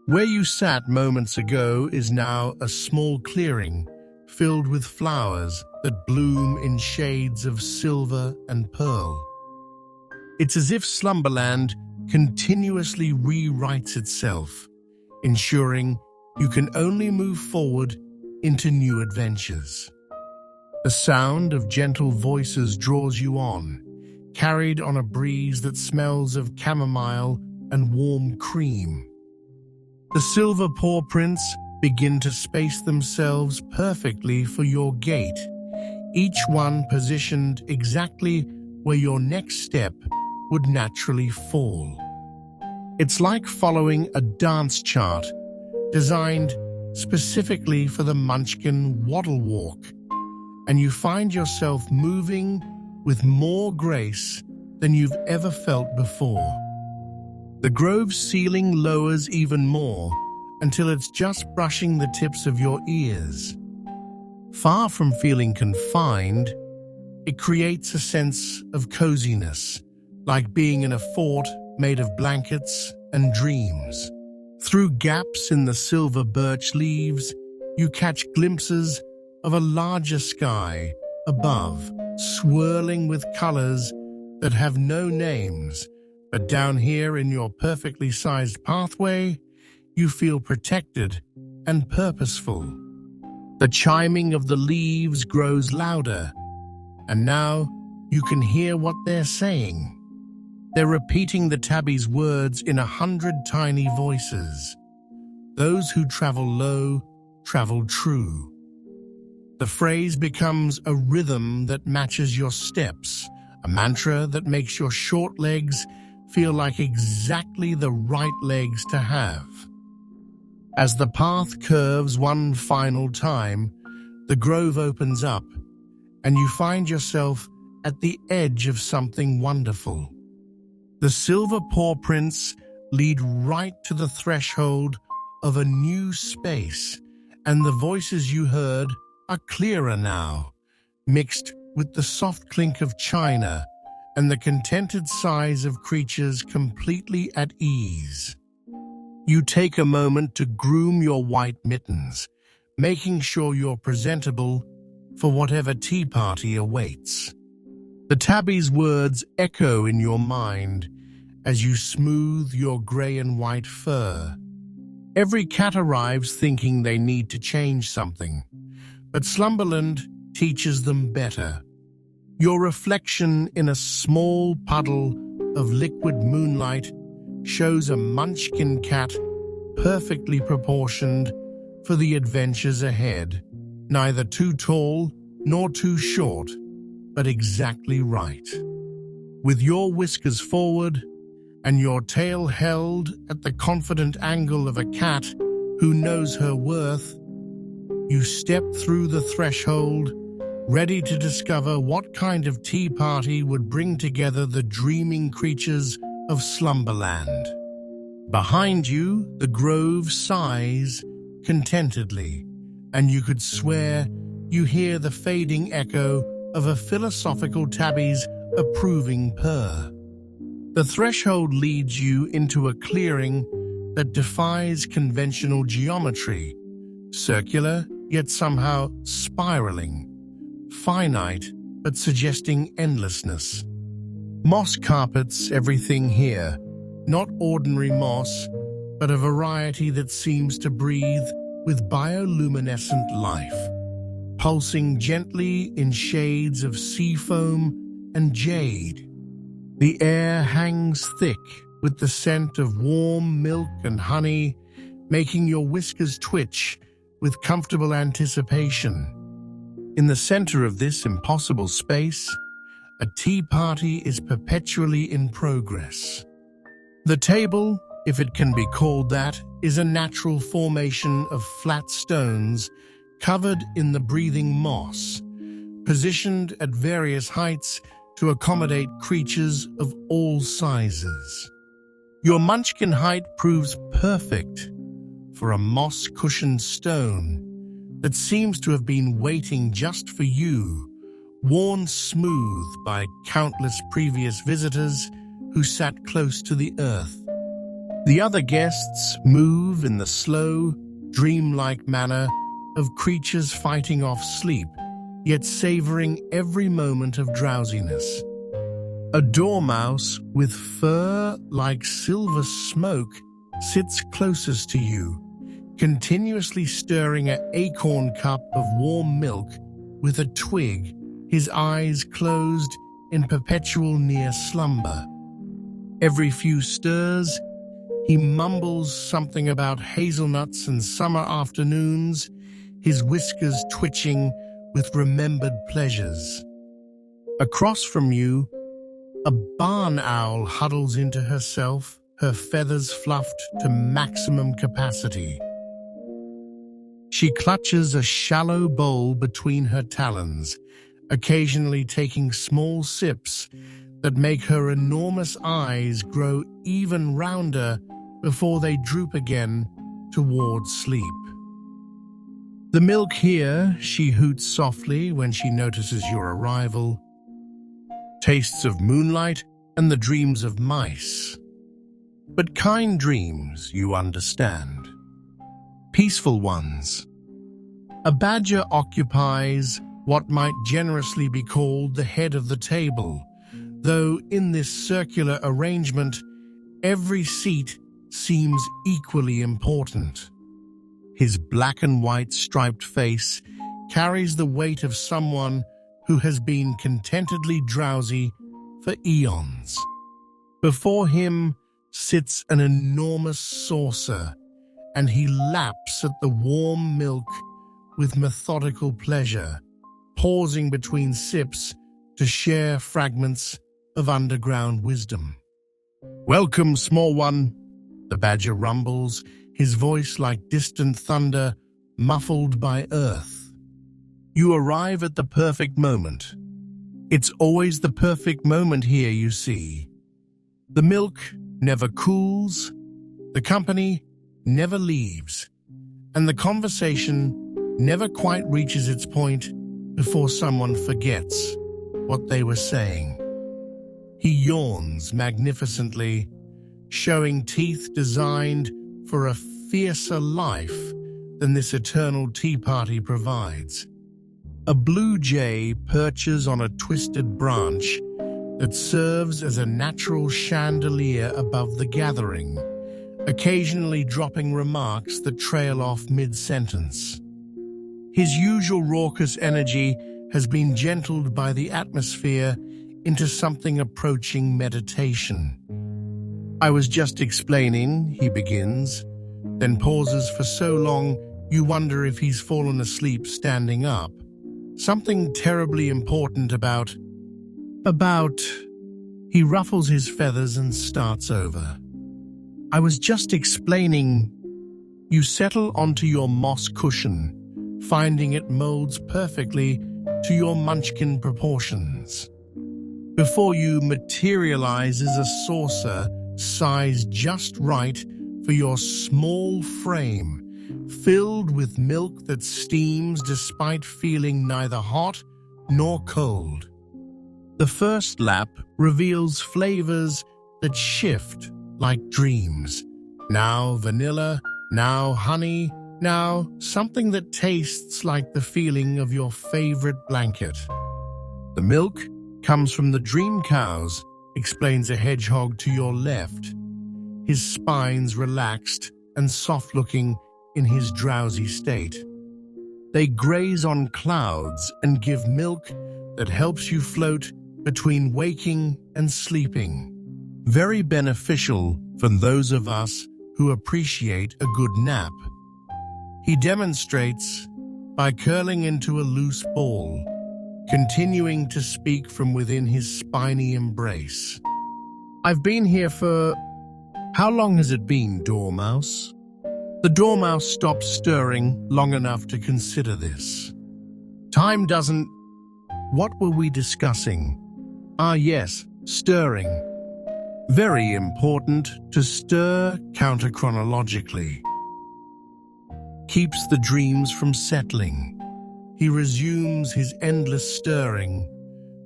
Where you sat moments ago is now a small clearing filled with flowers that bloom in shades of silver and pearl. It's as if Slumberland continuously rewrites itself, ensuring you can only move forward into new adventures. The sound of gentle voices draws you on, carried on a breeze that smells of chamomile and warm cream. The silver paw prints begin to space themselves perfectly for your gait, each one positioned exactly where your next step would naturally fall. It's like following a dance chart designed specifically for the Munchkin waddle walk, and you find yourself moving with more grace than you've ever felt before. The grove's ceiling lowers even more until it's just brushing the tips of your ears. Far from feeling confined, it creates a sense of coziness, like being in a fort made of blankets and dreams. Through gaps in the silver birch leaves, you catch glimpses of a larger sky above, swirling with colors that have no names. But down here in your perfectly sized pathway, you feel protected and purposeful. The chiming of the leaves grows louder, and now you can hear what they're saying. They're repeating the tabbies' words in 100 tiny voices. Those who travel low, travel true. The phrase becomes a rhythm that matches your steps, a mantra that makes your short legs feel like exactly the right legs to have. As the path curves one final time, the grove opens up, and you find yourself at the edge of something wonderful. The silver paw prints lead right to the threshold of a new space, and the voices you heard are clearer now, mixed with the soft clink of china and the contented sighs of creatures completely at ease. You take a moment to groom your white mittens, making sure you're presentable for whatever tea party awaits. The tabby's words echo in your mind as you smooth your grey and white fur. Every cat arrives thinking they need to change something, but Slumberland teaches them better. Your reflection in a small puddle of liquid moonlight shows a Munchkin cat perfectly proportioned for the adventures ahead, neither too tall nor too short, but exactly right. With your whiskers forward and your tail held at the confident angle of a cat who knows her worth, you step through the threshold, ready to discover what kind of tea party would bring together the dreaming creatures of Slumberland. Behind you, the grove sighs contentedly, and you could swear you hear the fading echo of a philosophical tabby's approving purr. The threshold leads you into a clearing that defies conventional geometry, circular yet somehow spiraling, finite but suggesting endlessness. Moss carpets everything here, not ordinary moss, but a variety that seems to breathe with bioluminescent life, pulsing gently in shades of seafoam and jade. The air hangs thick with the scent of warm milk and honey, making your whiskers twitch with comfortable anticipation. In the center of this impossible space, a tea party is perpetually in progress. The table, if it can be called that, is a natural formation of flat stones covered in the breathing moss, positioned at various heights to accommodate creatures of all sizes. Your Munchkin height proves perfect for a moss-cushioned stone that seems to have been waiting just for you, worn smooth by countless previous visitors who sat close to the earth. The other guests move in the slow, dreamlike manner of creatures fighting off sleep, yet savoring every moment of drowsiness. A dormouse with fur like silver smoke sits closest to you, continuously stirring an acorn cup of warm milk with a twig, his eyes closed in perpetual near slumber. Every few stirs, he mumbles something about hazelnuts and summer afternoons, his whiskers twitching with remembered pleasures. Across from you, a barn owl huddles into herself, her feathers fluffed to maximum capacity. She clutches a shallow bowl between her talons, occasionally taking small sips that make her enormous eyes grow even rounder before they droop again towards sleep. The milk here, she hoots softly when she notices your arrival, tastes of moonlight and the dreams of mice. But kind dreams, you understand. Peaceful ones. A badger occupies what might generously be called the head of the table, though in this circular arrangement, every seat seems equally important. His black and white striped face carries the weight of someone who has been contentedly drowsy for eons. Before him sits an enormous saucer, and he laps at the warm milk with methodical pleasure, pausing between sips to share fragments of underground wisdom. "Welcome, small one," the badger rumbles, his voice like distant thunder, muffled by earth. You arrive at the perfect moment. It's always the perfect moment here, you see. The milk never cools, the company never leaves, and the conversation never quite reaches its point before someone forgets what they were saying. He yawns magnificently, showing teeth designed for a fiercer life than this eternal tea party provides. A blue jay perches on a twisted branch that serves as a natural chandelier above the gathering, occasionally dropping remarks that trail off mid-sentence. His usual raucous energy has been gentled by the atmosphere into something approaching meditation. "I was just explaining," he begins, then pauses for so long you wonder if he's fallen asleep standing up. "Something terribly important about... He ruffles his feathers and starts over. "I was just explaining..." You settle onto your moss cushion, finding it molds perfectly to your Munchkin proportions. Before you materializes a saucer sized just right for your small frame, filled with milk that steams despite feeling neither hot nor cold. The first lap reveals flavors that shift like dreams. Now vanilla, now honey, now something that tastes like the feeling of your favorite blanket. The milk comes from the dream cows explains a hedgehog to your left, his spines relaxed and soft-looking in his drowsy state. They graze on clouds and give milk that helps you float between waking and sleeping. Very beneficial for those of us who appreciate a good nap. He demonstrates by curling into a loose ball, continuing to speak from within his spiny embrace. I've been here for... How long has it been, Dormouse? The Dormouse stops stirring long enough to consider this. Time doesn't... What were we discussing? Ah, yes, stirring. Very important to stir counterchronologically. Keeps the dreams from settling. He resumes his endless stirring,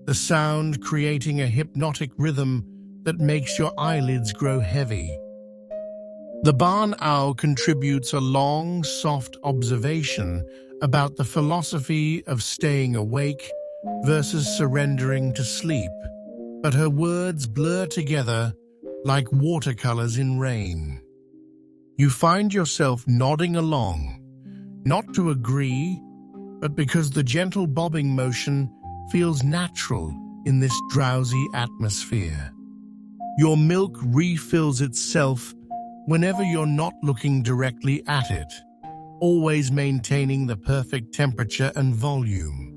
the sound creating a hypnotic rhythm that makes your eyelids grow heavy. The barn owl contributes a long, soft observation about the philosophy of staying awake versus surrendering to sleep, but her words blur together like watercolors in rain. You find yourself nodding along, not to agree, but because the gentle bobbing motion feels natural in this drowsy atmosphere. Your milk refills itself whenever you're not looking directly at it, always maintaining the perfect temperature and volume.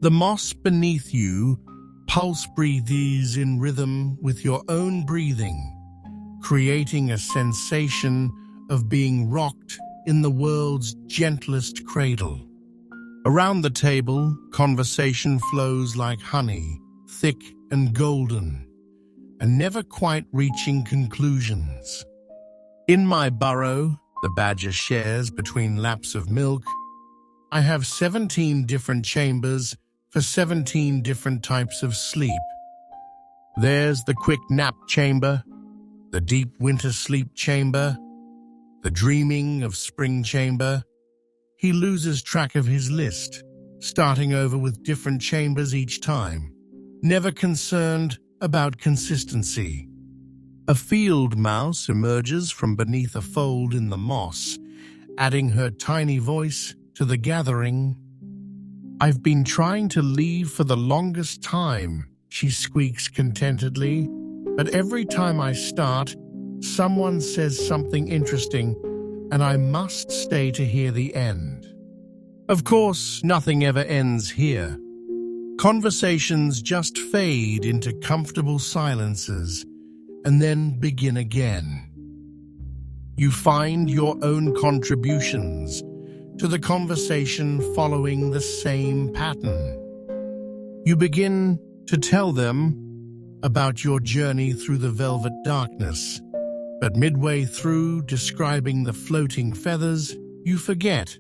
The moss beneath you pulse breathes in rhythm with your own breathing, creating a sensation of being rocked in the world's gentlest cradle. Around the table, conversation flows like honey, thick and golden, and never quite reaching conclusions. In my burrow, the badger shares between laps of milk, I have 17 different chambers for 17 different types of sleep. There's the quick nap chamber, the deep winter sleep chamber, the dreaming of spring chamber. He loses track of his list, starting over with different chambers each time, never concerned about consistency. A field mouse emerges from beneath a fold in the moss, adding her tiny voice to the gathering. I've been trying to leave for the longest time, she squeaks contentedly, but every time I start, someone says something interesting, and I must stay to hear the end. Of course, nothing ever ends here. Conversations just fade into comfortable silences and then begin again. You find your own contributions to the conversation following the same pattern. You begin to tell them about your journey through the velvet darkness, but midway through describing the floating feathers, you forget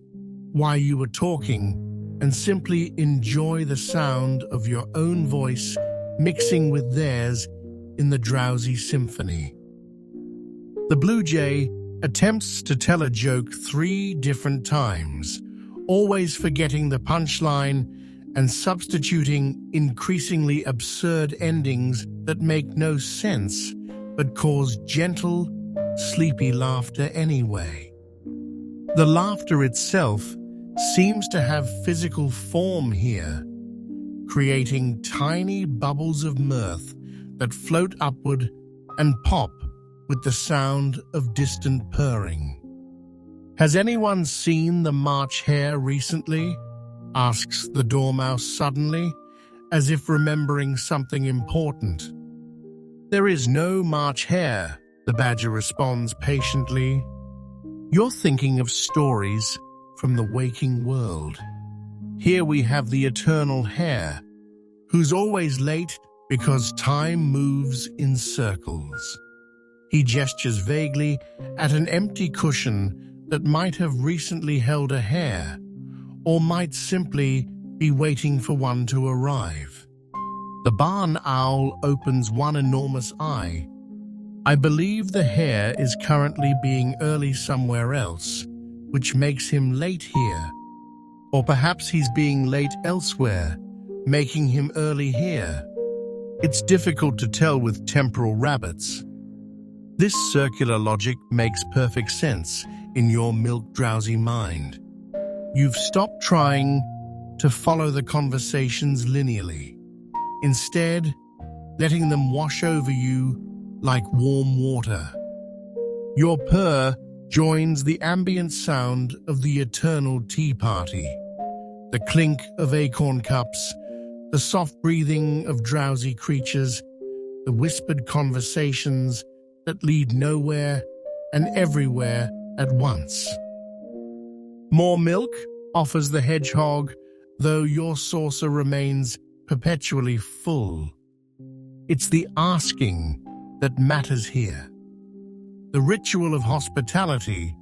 why you were talking and simply enjoy the sound of your own voice mixing with theirs in the drowsy symphony. The blue jay attempts to tell a joke 3 different times, always forgetting the punchline and substituting increasingly absurd endings that make no sense but cause gentle, sleepy laughter anyway. The laughter itself seems to have physical form here, creating tiny bubbles of mirth that float upward and pop with the sound of distant purring. Has anyone seen the March hare recently? Asks the dormouse suddenly, as if remembering something important. There is no March hare, the badger responds patiently. You're thinking of stories from the waking world. Here we have the eternal hare, who's always late because time moves in circles. He gestures vaguely at an empty cushion that might have recently held a hare, or might simply be waiting for one to arrive. The barn owl opens one enormous eye. I believe the hare is currently being early somewhere else, which makes him late here. Or perhaps he's being late elsewhere, making him early here. It's difficult to tell with temporal rabbits. This circular logic makes perfect sense in your milk-drowsy mind. You've stopped trying to follow the conversations linearly, instead letting them wash over you like warm water. Your purr joins the ambient sound of the eternal tea party, the clink of acorn cups, the soft breathing of drowsy creatures, the whispered conversations that lead nowhere and everywhere at once. More milk, offers the hedgehog, though your saucer remains perpetually full. It's the asking that matters here. The ritual of hospitality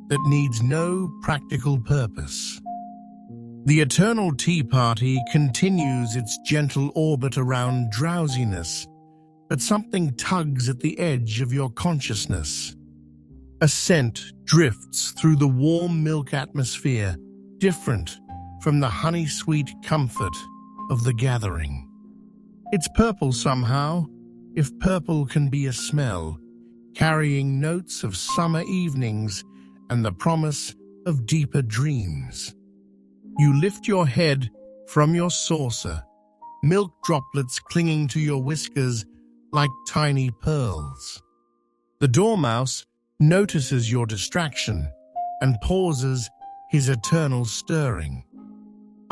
that needs no practical purpose. The eternal tea party continues its gentle orbit around drowsiness, but something tugs at the edge of your consciousness. A scent drifts through the warm milk atmosphere, different from the honey-sweet comfort of the gathering. It's purple somehow, if purple can be a smell, carrying notes of summer evenings and the promise of deeper dreams. You lift your head from your saucer, milk droplets clinging to your whiskers like tiny pearls. The dormouse notices your distraction and pauses his eternal stirring.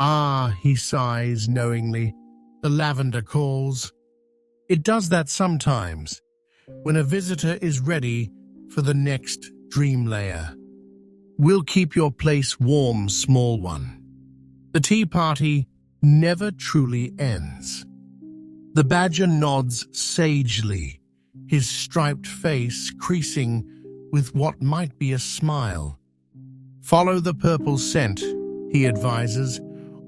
"Ah," he sighs knowingly, "the lavender calls." It does that sometimes, when a visitor is ready for the next dream layer. We'll keep your place warm, small one. The tea party never truly ends. The badger nods sagely, his striped face creasing with what might be a smile. "Follow the purple scent," he advises,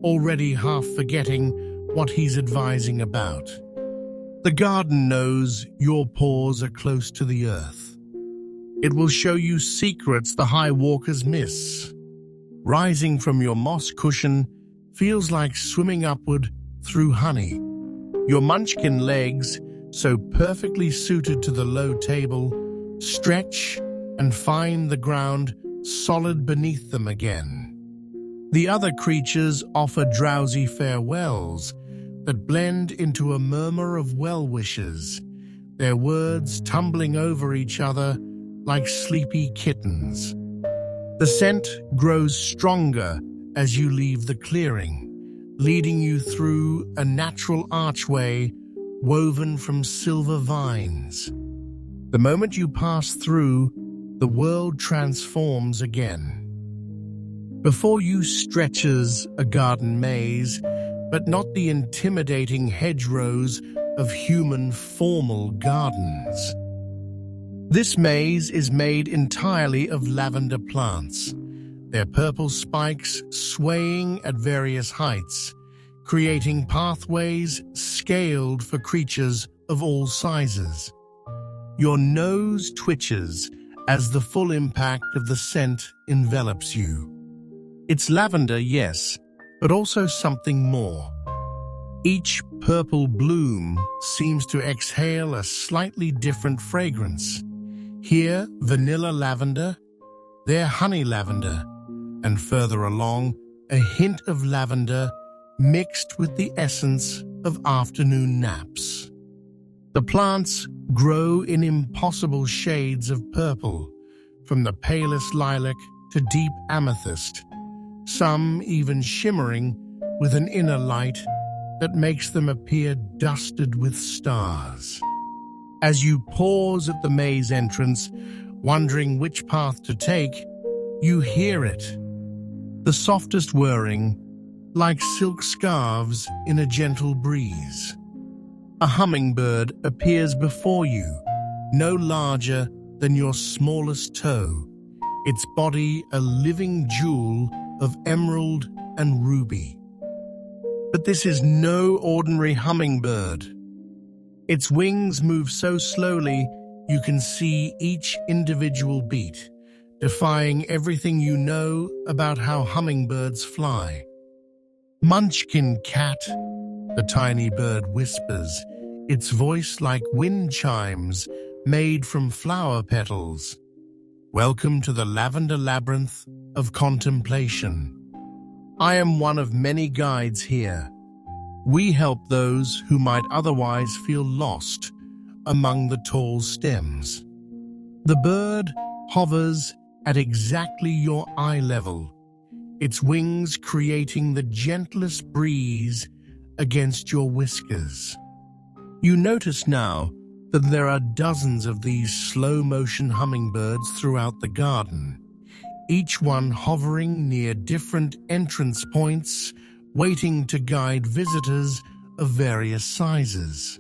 already half forgetting what he's advising about. The garden knows your paws are close to the earth. It will show you secrets the high walkers miss. Rising from your moss cushion feels like swimming upward through honey. Your Munchkin legs, so perfectly suited to the low table, stretch and find the ground solid beneath them again. The other creatures offer drowsy farewells that blend into a murmur of well-wishes, their words tumbling over each other like sleepy kittens. The scent grows stronger as you leave the clearing, leading you through a natural archway woven from silver vines. The moment you pass through, the world transforms again. Before you stretches a garden maze, but not the intimidating hedgerows of human formal gardens. This maze is made entirely of lavender plants, their purple spikes swaying at various heights, creating pathways scaled for creatures of all sizes. Your nose twitches as the full impact of the scent envelops you. It's lavender, yes, but also something more. Each purple bloom seems to exhale a slightly different fragrance. Here, vanilla lavender, there honey lavender, and further along, a hint of lavender mixed with the essence of afternoon naps. The plants grow in impossible shades of purple, from the palest lilac to deep amethyst, some even shimmering with an inner light that makes them appear dusted with stars. As you pause at the maze entrance, wondering which path to take, you hear it. The softest whirring, like silk scarves in a gentle breeze. A hummingbird appears before you, no larger than your smallest toe, its body a living jewel of emerald and ruby. But this is no ordinary hummingbird. Its wings move so slowly you can see each individual beat, defying everything you know about how hummingbirds fly. "Munchkin cat," the tiny bird whispers, its voice like wind chimes made from flower petals. Welcome to the Lavender Labyrinth of Contemplation. I am one of many guides here. We help those who might otherwise feel lost among the tall stems. The bird hovers at exactly your eye level, its wings creating the gentlest breeze against your whiskers. You notice now that there are dozens of these slow-motion hummingbirds throughout the garden, each one hovering near different entrance points, waiting to guide visitors of various sizes.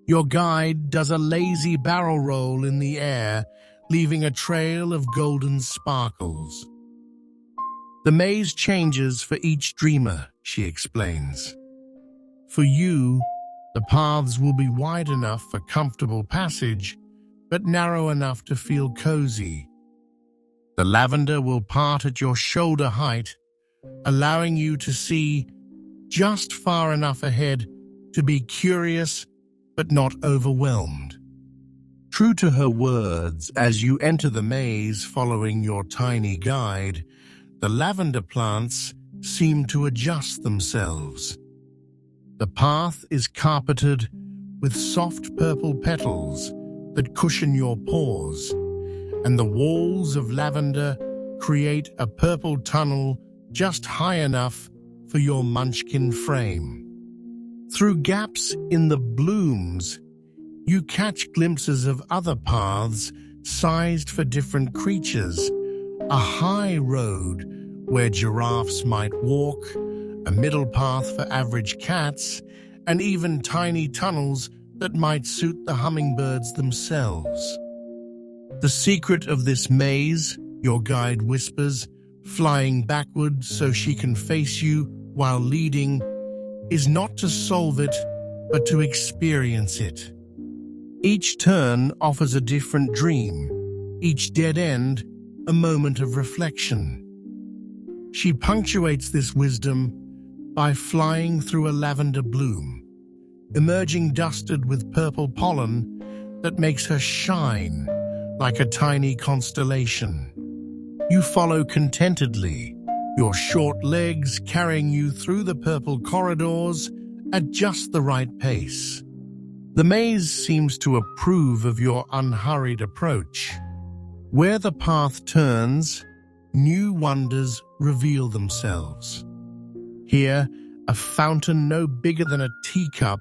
Your guide does a lazy barrel roll in the air, leaving a trail of golden sparkles. The maze changes for each dreamer, she explains. For you, the paths will be wide enough for comfortable passage, but narrow enough to feel cozy. The lavender will part at your shoulder height, allowing you to see just far enough ahead to be curious but not overwhelmed. True to her words, as you enter the maze following your tiny guide, the lavender plants seem to adjust themselves. The path is carpeted with soft purple petals that cushion your paws, and the walls of lavender create a purple tunnel just high enough for your Munchkin frame. Through gaps in the blooms, you catch glimpses of other paths sized for different creatures, a high road where giraffes might walk, a middle path for average cats, and even tiny tunnels that might suit the hummingbirds themselves. The secret of this maze, your guide whispers, flying backward so she can face you while leading, is not to solve it, but to experience it. Each turn offers a different dream, each dead end a moment of reflection. She punctuates this wisdom by flying through a lavender bloom, emerging dusted with purple pollen that makes her shine like a tiny constellation. You follow contentedly, your short legs carrying you through the purple corridors at just the right pace. The maze seems to approve of your unhurried approach. Where the path turns, new wonders reveal themselves. Here, a fountain no bigger than a teacup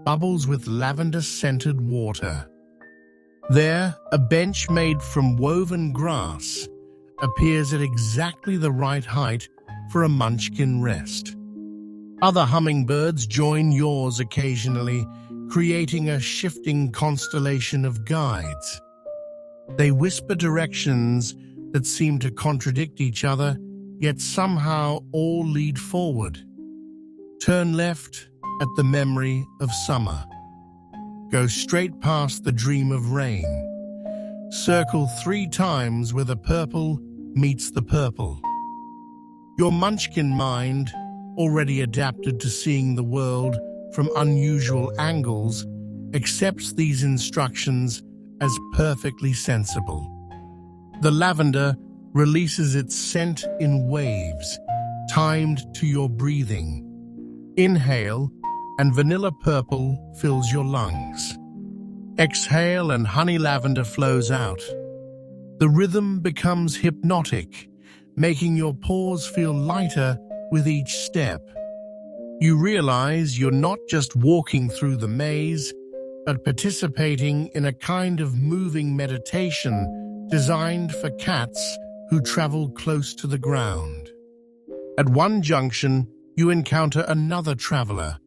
bubbles with lavender-scented water. There, a bench made from woven grass appears at exactly the right height for a Munchkin rest. Other hummingbirds join yours occasionally, creating a shifting constellation of guides. They whisper directions that seem to contradict each other, yet somehow all lead forward. Turn left at the memory of summer. Go straight past the dream of rain. Circle 3 times where the purple meets the purple. Your Munchkin mind, already adapted to seeing the world from unusual angles, accepts these instructions as perfectly sensible. The lavender releases its scent in waves, timed to your breathing. Inhale, and vanilla purple fills your lungs. Exhale, and honey lavender flows out. The rhythm becomes hypnotic, making your paws feel lighter with each step. You realize you're not just walking through the maze, but participating in a kind of moving meditation designed for cats who travel close to the ground. At one junction, you encounter another traveler,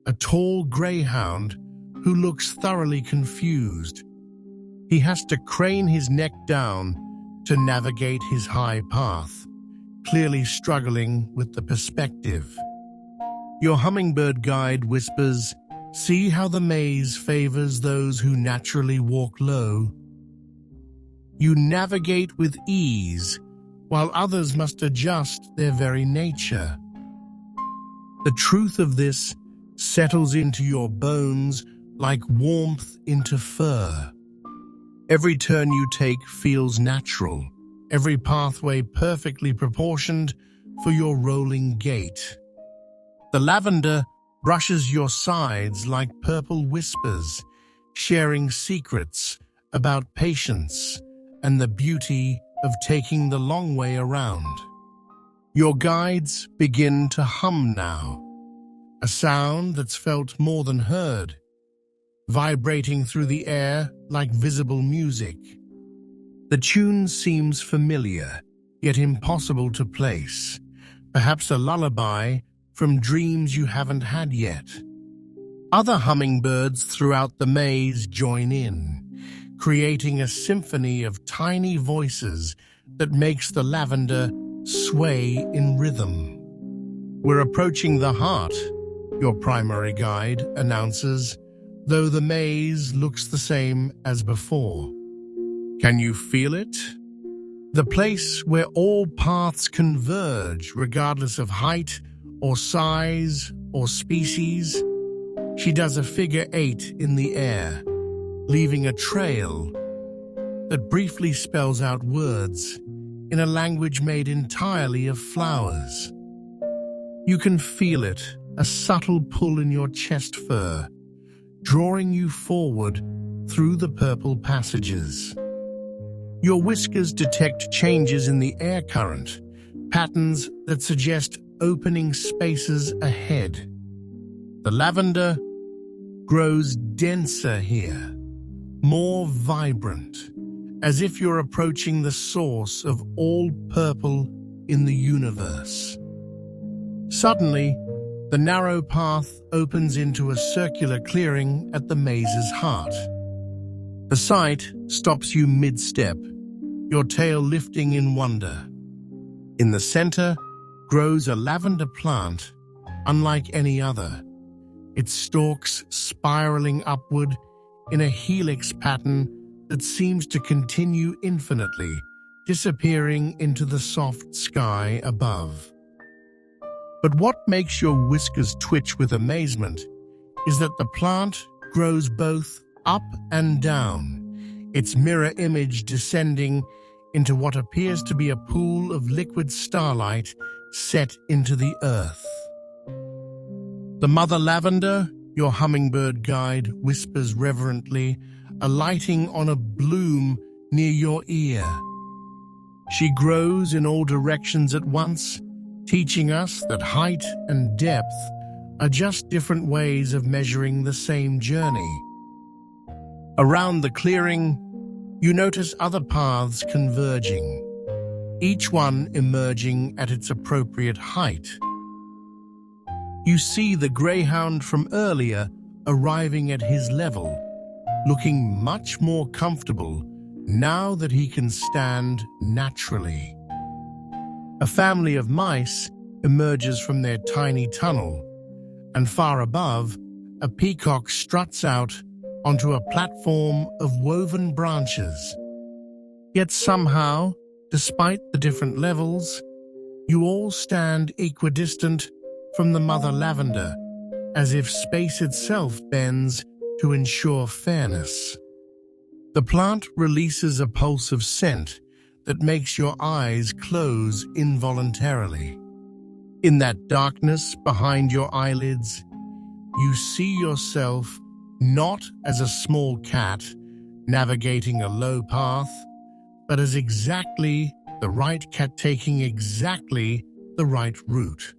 a tall greyhound who looks thoroughly confused. He has to crane his neck down to navigate his high path, clearly struggling with the perspective. Your hummingbird guide whispers, "See how the maze favors those who naturally walk low." You navigate with ease, while others must adjust their very nature. The truth of this settles into your bones like warmth into fur. Every turn you take feels natural, every pathway perfectly proportioned for your rolling gait. The lavender brushes your sides like purple whispers, sharing secrets about patience and the beauty of taking the long way around. Your guides begin to hum now, a sound that's felt more than heard, vibrating through the air like visible music. The tune seems familiar, yet impossible to place, perhaps a lullaby from dreams you haven't had yet. Other hummingbirds throughout the maze join in, creating a symphony of tiny voices that makes the lavender sway in rhythm. "We're approaching the heart," your primary guide announces, though the maze looks the same as before. Can you feel it? The place where all paths converge regardless of height or size or species. She does a figure 8 in the air, leaving a trail that briefly spells out words in a language made entirely of flowers. You can feel it, a subtle pull in your chest fur, drawing you forward through the purple passages. Your whiskers detect changes in the air current, patterns that suggest opening spaces ahead. The lavender grows denser here, more vibrant, as if you're approaching the source of all purple in the universe. Suddenly, the narrow path opens into a circular clearing at the maze's heart. The sight stops you mid-step, your tail lifting in wonder. In the center grows a lavender plant, unlike any other, its stalks spiraling upward in a helix pattern that seems to continue infinitely, disappearing into the soft sky above. But what makes your whiskers twitch with amazement is that the plant grows both up and down, its mirror image descending into what appears to be a pool of liquid starlight set into the earth. The mother lavender, your hummingbird guide, whispers reverently, alighting on a bloom near your ear. She grows in all directions at once, teaching us that height and depth are just different ways of measuring the same journey. Around the clearing, you notice other paths converging, each one emerging at its appropriate height. You see the greyhound from earlier arriving at his level, looking much more comfortable now that he can stand naturally. A family of mice emerges from their tiny tunnel, and far above, a peacock struts out onto a platform of woven branches. Yet somehow, despite the different levels, you all stand equidistant from the mother lavender, as if space itself bends to ensure fairness. The plant releases a pulse of scent that makes your eyes close involuntarily. In that darkness behind your eyelids, you see yourself not as a small cat navigating a low path, but as exactly the right cat taking exactly the right route.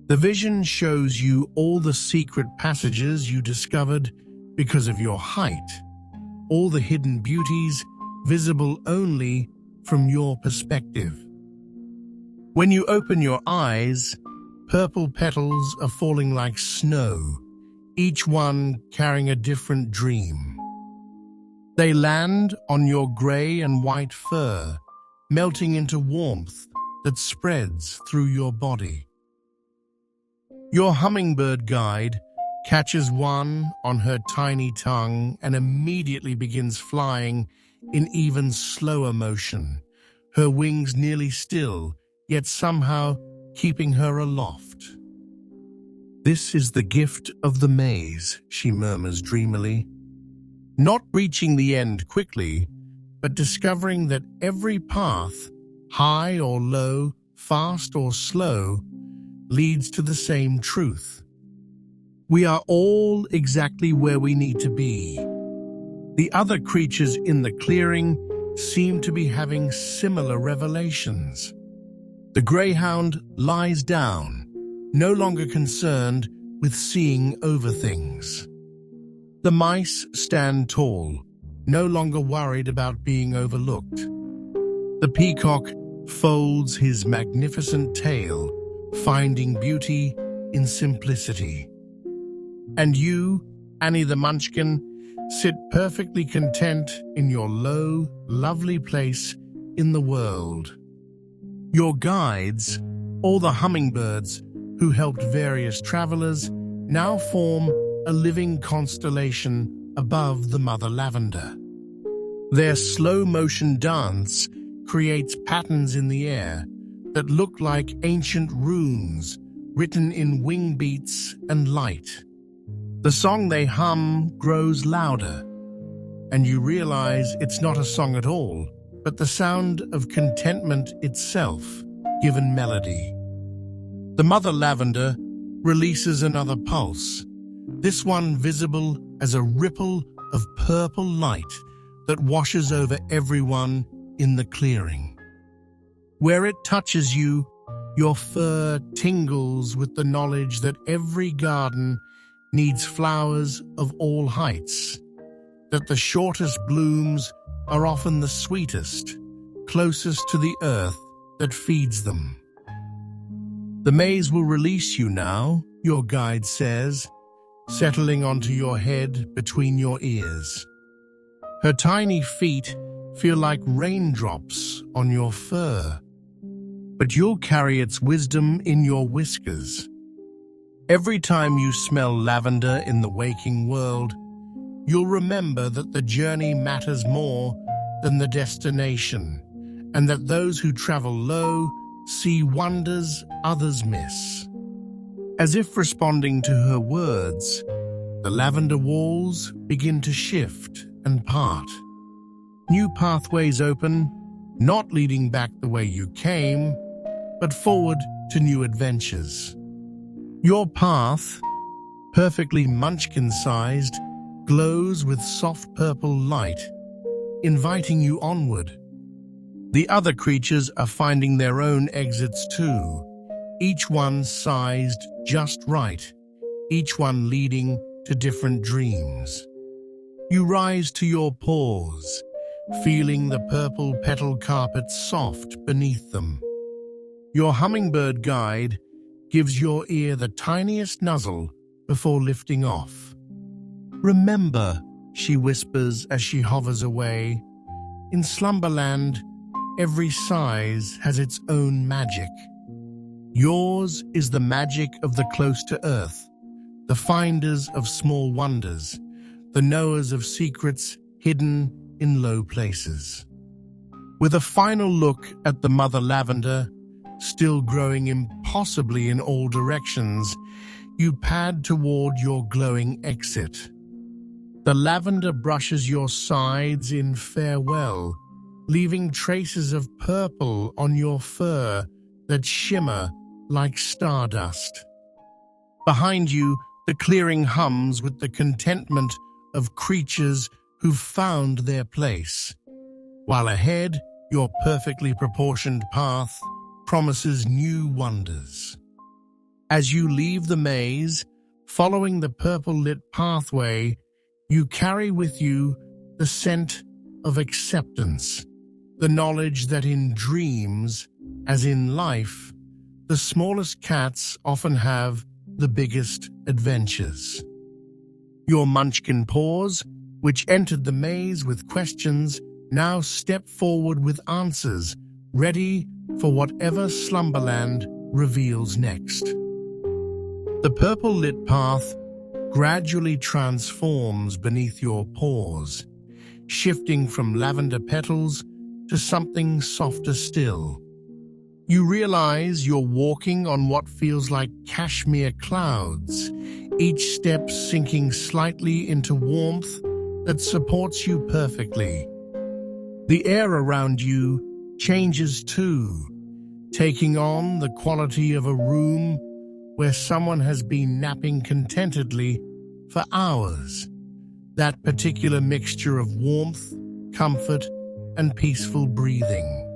The vision shows you all the secret passages you discovered because of your height, all the hidden beauties visible only from your perspective. When you open your eyes, purple petals are falling like snow, each one carrying a different dream. They land on your grey and white fur, melting into warmth that spreads through your body. Your hummingbird guide catches one on her tiny tongue and immediately begins flying in even slower motion, her wings nearly still, yet somehow keeping her aloft. "This is the gift of the maze," she murmurs dreamily. Not reaching the end quickly, but discovering that every path, high or low, fast or slow, leads to the same truth. We are all exactly where we need to be. The other creatures in the clearing seem to be having similar revelations. The greyhound lies down, no longer concerned with seeing over things. The mice stand tall, no longer worried about being overlooked. The peacock folds his magnificent tail, finding beauty in simplicity. And you, Annie the Munchkin, sit perfectly content in your low, lovely place in the world. Your guides, all the hummingbirds who helped various travelers, now form a living constellation above the mother lavender. Their slow-motion dance creates patterns in the air that look like ancient runes written in wing beats and light. The song they hum grows louder, and you realize it's not a song at all, but the sound of contentment itself, given melody. The mother lavender releases another pulse, this one visible as a ripple of purple light that washes over everyone in the clearing. Where it touches you, your fur tingles with the knowledge that every garden needs flowers of all heights, that the shortest blooms are often the sweetest, closest to the earth that feeds them. The maze will release you now, your guide says, settling onto your head between your ears. Her tiny feet feel like raindrops on your fur, but you'll carry its wisdom in your whiskers. Every time you smell lavender in the waking world, you'll remember that the journey matters more than the destination, and that those who travel low see wonders others miss. As if responding to her words, the lavender walls begin to shift and part. New pathways open, not leading back the way you came, but forward to new adventures. Your path, perfectly munchkin-sized, glows with soft purple light, inviting you onward. The other creatures are finding their own exits too, each one sized just right, each one leading to different dreams. You rise to your paws, feeling the purple petal carpet soft beneath them. Your hummingbird guide gives your ear the tiniest nuzzle before lifting off. "Remember," she whispers as she hovers away, "in Slumberland, every size has its own magic. Yours is the magic of the close to earth, the finders of small wonders, the knowers of secrets hidden in low places." With a final look at the mother lavender, still growing impossibly in all directions, you pad toward your glowing exit. The lavender brushes your sides in farewell, leaving traces of purple on your fur that shimmer like stardust. Behind you, the clearing hums with the contentment of creatures who've found their place, while ahead, your perfectly proportioned path promises new wonders. As you leave the maze, following the purple-lit pathway, you carry with you the scent of acceptance, the knowledge that in dreams, as in life, the smallest cats often have the biggest adventures. Your munchkin paws, which entered the maze with questions, now step forward with answers, ready for whatever Slumberland reveals next. The purple-lit path gradually transforms beneath your paws, shifting from lavender petals to something softer still. You realize you're walking on what feels like cashmere clouds, each step sinking slightly into warmth that supports you perfectly. The air around you changes too, taking on the quality of a room where someone has been napping contentedly for hours. That particular mixture of warmth, comfort, and peaceful breathing.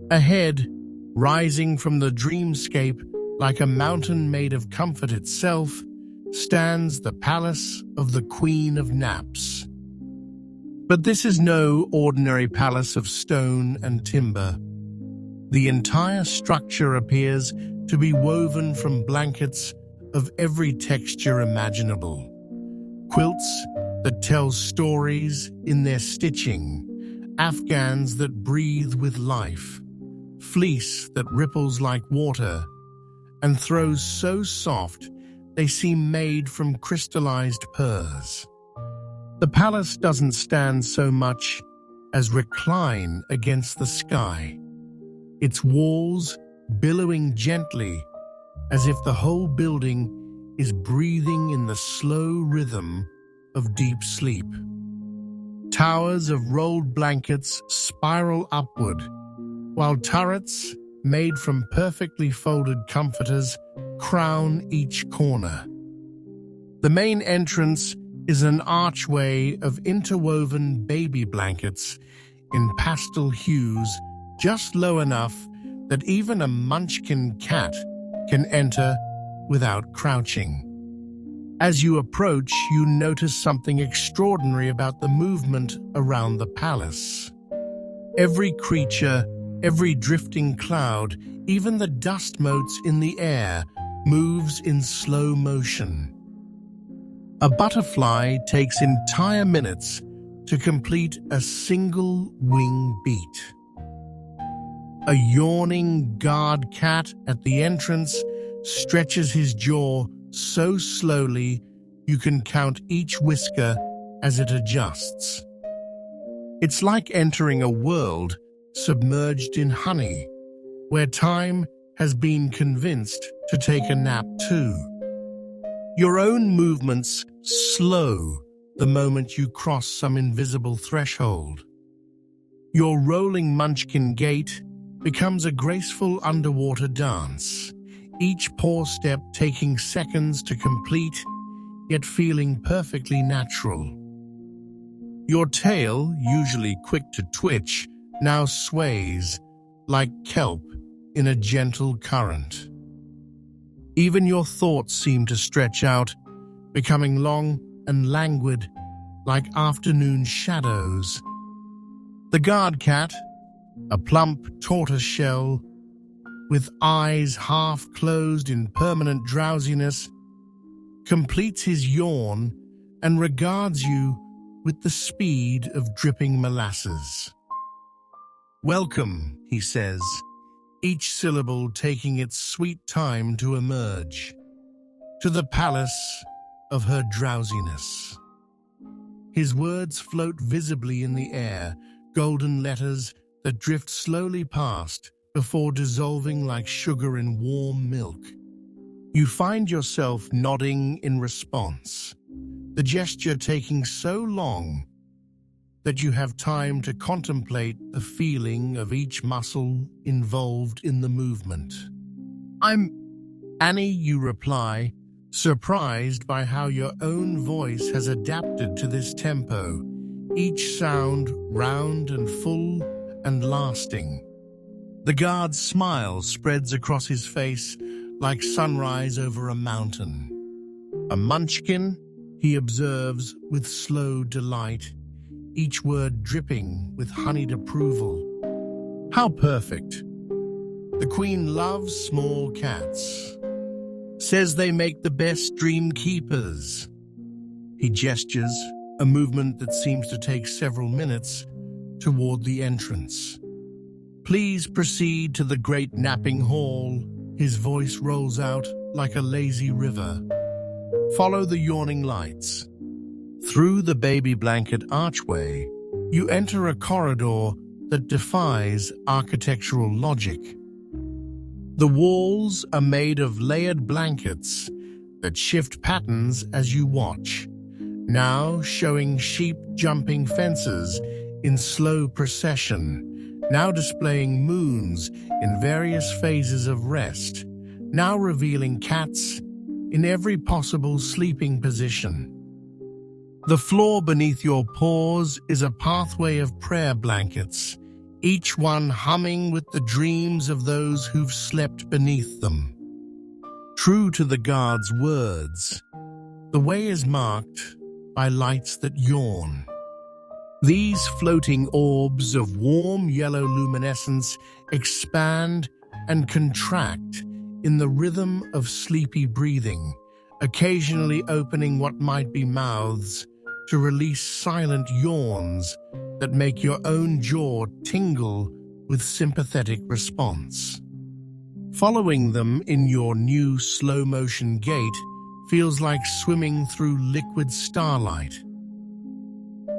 Ahead, rising from the dreamscape like a mountain made of comfort itself, stands the palace of the Queen of Naps. But this is no ordinary palace of stone and timber. The entire structure appears to be woven from blankets of every texture imaginable. Quilts that tell stories in their stitching, afghans that breathe with life, fleece that ripples like water, and throws so soft they seem made from crystallized pearls. The palace doesn't stand so much as recline against the sky, its walls billowing gently as if the whole building is breathing in the slow rhythm of deep sleep. Towers of rolled blankets spiral upward, while turrets made from perfectly folded comforters crown each corner. The main entrance is an archway of interwoven baby blankets in pastel hues, just low enough that even a Munchkin cat can enter without crouching. As you approach, you notice something extraordinary about the movement around the palace. Every creature, every drifting cloud, even the dust motes in the air, moves in slow motion. A butterfly takes entire minutes to complete a single wing beat. A yawning guard cat at the entrance stretches his jaw so slowly you can count each whisker as it adjusts. It's like entering a world submerged in honey, where time has been convinced to take a nap too. Your own movements slow the moment you cross some invisible threshold. Your rolling Munchkin gait becomes a graceful underwater dance, each paw step taking seconds to complete, yet feeling perfectly natural. Your tail, usually quick to twitch, now sways like kelp in a gentle current. Even your thoughts seem to stretch out, becoming long and languid like afternoon shadows. The guard cat, a plump tortoise shell, with eyes half closed in permanent drowsiness, completes his yawn and regards you with the speed of dripping molasses. "Welcome," he says, each syllable taking its sweet time to emerge, "to the palace of her drowsiness." His words float visibly in the air, golden letters that drift slowly past before dissolving like sugar in warm milk. You find yourself nodding in response, the gesture taking so long that you have time to contemplate the feeling of each muscle involved in the movement. "I'm Annie," you reply, surprised by how your own voice has adapted to this tempo, each sound round and full and lasting. The guard's smile spreads across his face like sunrise over a mountain. "A Munchkin," he observes with slow delight, each word dripping with honeyed approval. "How perfect. The Queen loves small cats. Says they make the best dream keepers." He gestures, a movement that seems to take several minutes, toward the entrance. "Please proceed to the great napping hall." His voice rolls out like a lazy river. "Follow the yawning lights." Through the baby blanket archway, you enter a corridor that defies architectural logic. The walls are made of layered blankets that shift patterns as you watch, now showing sheep jumping fences in slow procession, now displaying moons in various phases of rest, now revealing cats in every possible sleeping position. The floor beneath your paws is a pathway of prayer blankets, each one humming with the dreams of those who've slept beneath them. True to the guard's words, the way is marked by lights that yawn. These floating orbs of warm yellow luminescence expand and contract in the rhythm of sleepy breathing, occasionally opening what might be mouths to release silent yawns that make your own jaw tingle with sympathetic response. Following them in your new slow-motion gait feels like swimming through liquid starlight.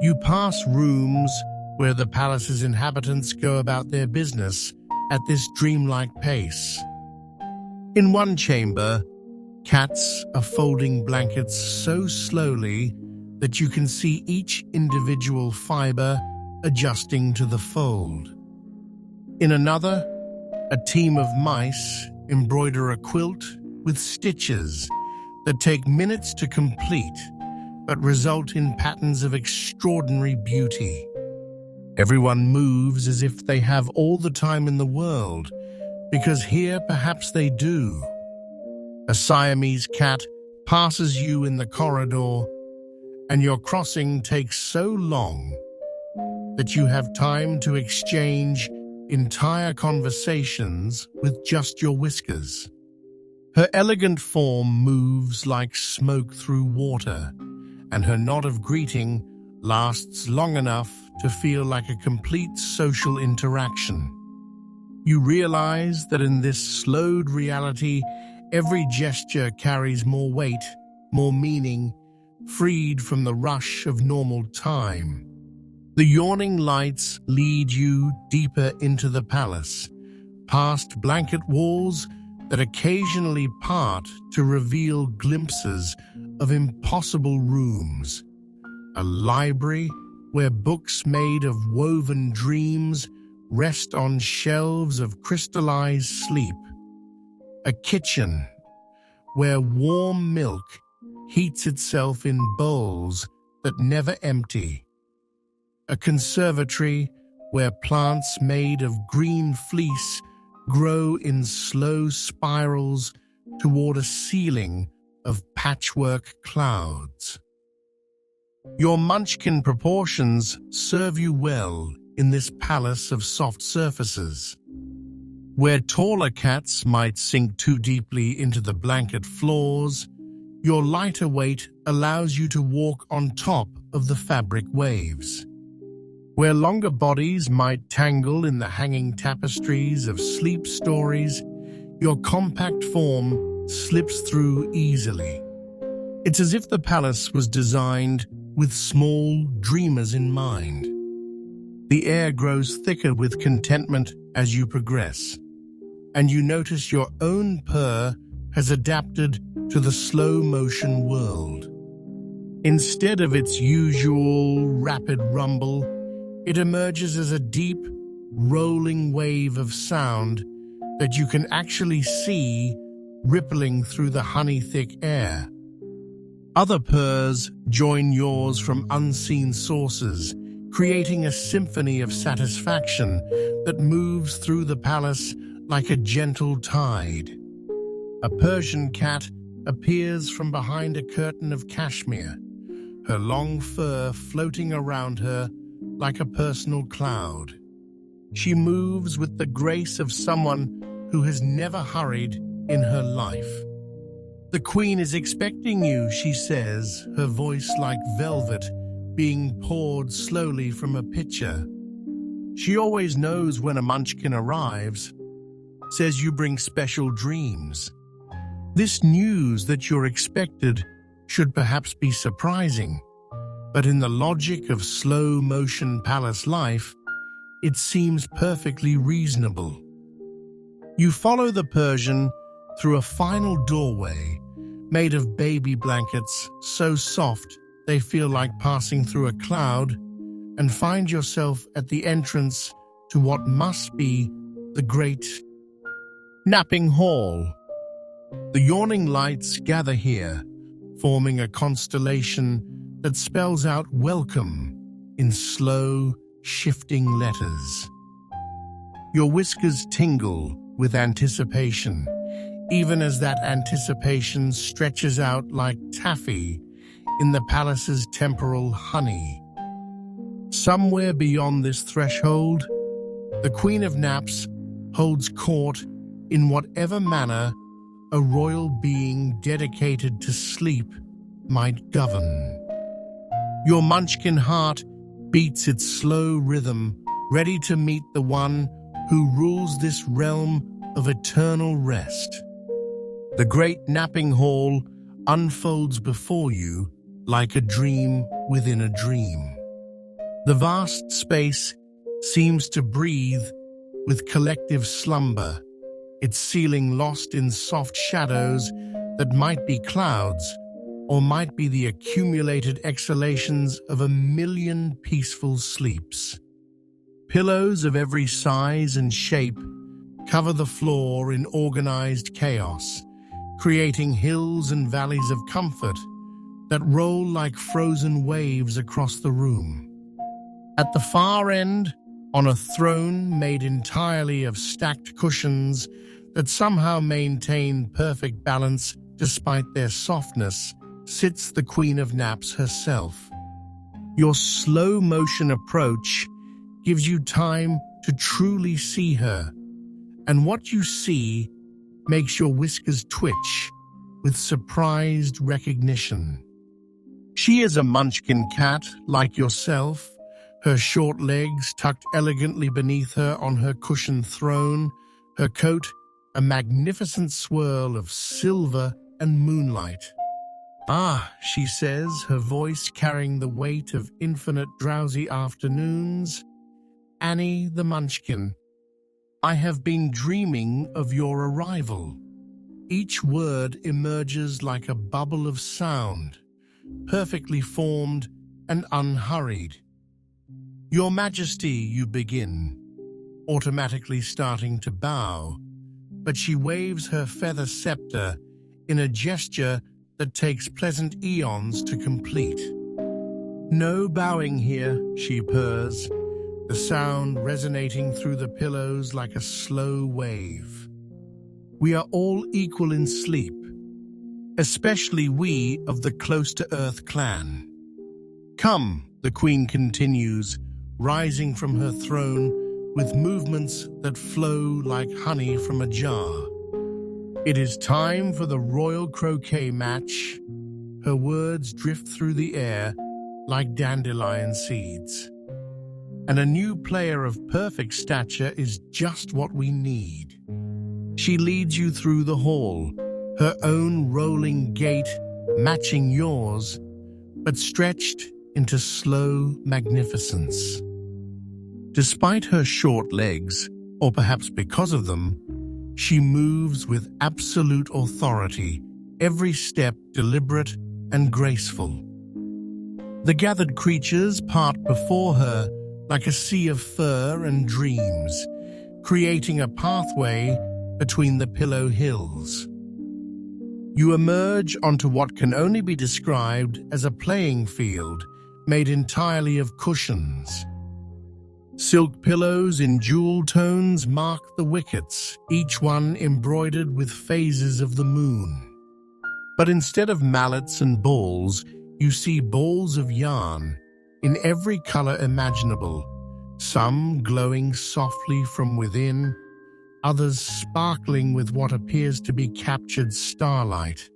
You pass rooms where the palace's inhabitants go about their business at this dreamlike pace. In one chamber, cats are folding blankets so slowly that you can see each individual fiber adjusting to the fold. In another, a team of mice embroider a quilt with stitches that take minutes to complete, but result in patterns of extraordinary beauty. Everyone moves as if they have all the time in the world, because here perhaps they do. A Siamese cat passes you in the corridor, and your crossing takes so long that you have time to exchange entire conversations with just your whiskers. Her elegant form moves like smoke through water, and her nod of greeting lasts long enough to feel like a complete social interaction. You realize that in this slowed reality, every gesture carries more weight, more meaning, freed from the rush of normal time. The yawning lights lead you deeper into the palace, past blanket walls that occasionally part to reveal glimpses of impossible rooms. A library where books made of woven dreams rest on shelves of crystallized sleep. A kitchen where warm milk heats itself in bowls that never empty. A conservatory where plants made of green fleece grow in slow spirals toward a ceiling of patchwork clouds. Your Munchkin proportions serve you well in this palace of soft surfaces. Where taller cats might sink too deeply into the blanket floors, your lighter weight allows you to walk on top of the fabric waves. Where longer bodies might tangle in the hanging tapestries of sleep stories, your compact form slips through easily. It's as if the palace was designed with small dreamers in mind. The air grows thicker with contentment as you progress, and you notice your own purr has adapted to the slow-motion world. Instead of its usual rapid rumble, it emerges as a deep, rolling wave of sound that you can actually see rippling through the honey-thick air. Other purrs join yours from unseen sources, creating a symphony of satisfaction that moves through the palace like a gentle tide. A Persian cat appears from behind a curtain of cashmere, her long fur floating around her like a personal cloud. She moves with the grace of someone who has never hurried in her life. "The Queen is expecting you," she says, her voice like velvet being poured slowly from a pitcher. She always knows when a Munchkin arrives, says you bring special dreams. This news that you're expected should perhaps be surprising, but in the logic of slow-motion palace life, it seems perfectly reasonable. You follow the Persian through a final doorway made of baby blankets so soft they feel like passing through a cloud, and find yourself at the entrance to what must be the great napping hall. The yawning lights gather here, forming a constellation that spells out welcome in slow, shifting letters. Your whiskers tingle with anticipation, even as that anticipation stretches out like taffy in the palace's temporal honey. Somewhere beyond this threshold, the Queen of Naps holds court in whatever manner a royal being dedicated to sleep might govern. Your Munchkin heart beats its slow rhythm, ready to meet the one who rules this realm of eternal rest. The great napping hall unfolds before you like a dream within a dream. The vast space seems to breathe with collective slumber, its ceiling lost in soft shadows that might be clouds or might be the accumulated exhalations of a million peaceful sleeps. Pillows of every size and shape cover the floor in organized chaos, creating hills and valleys of comfort that roll like frozen waves across the room. At the far end, on a throne made entirely of stacked cushions that somehow maintain perfect balance despite their softness, sits the Queen of Naps herself. Your slow-motion approach gives you time to truly see her, and what you see makes your whiskers twitch with surprised recognition. She is a Munchkin cat like yourself, her short legs tucked elegantly beneath her on her cushioned throne, her coat a magnificent swirl of silver and moonlight. "Ah," she says, her voice carrying the weight of infinite drowsy afternoons, "Annie the Munchkin, I have been dreaming of your arrival." Each word emerges like a bubble of sound, perfectly formed and unhurried. "Your Majesty," you begin, automatically starting to bow, but she waves her feather scepter in a gesture that takes pleasant eons to complete. "No bowing here," she purrs, the sound resonating through the pillows like a slow wave. "We are all equal in sleep, especially we of the Close-to-Earth clan." "Come," the Queen continues, rising from her throne with movements that flow like honey from a jar. "It is time for the royal croquet match." Her words drift through the air like dandelion seeds. "And a new player of perfect stature is just what we need." She leads you through the hall, her own rolling gait matching yours, but stretched into slow magnificence. Despite her short legs, or perhaps because of them, she moves with absolute authority, every step deliberate and graceful. The gathered creatures part before her like a sea of fur and dreams, creating a pathway between the pillow hills. You emerge onto what can only be described as a playing field made entirely of cushions. Silk pillows in jewel tones mark the wickets, each one embroidered with phases of the moon. But instead of mallets and balls, you see balls of yarn in every color imaginable, some glowing softly from within, others sparkling with what appears to be captured starlight.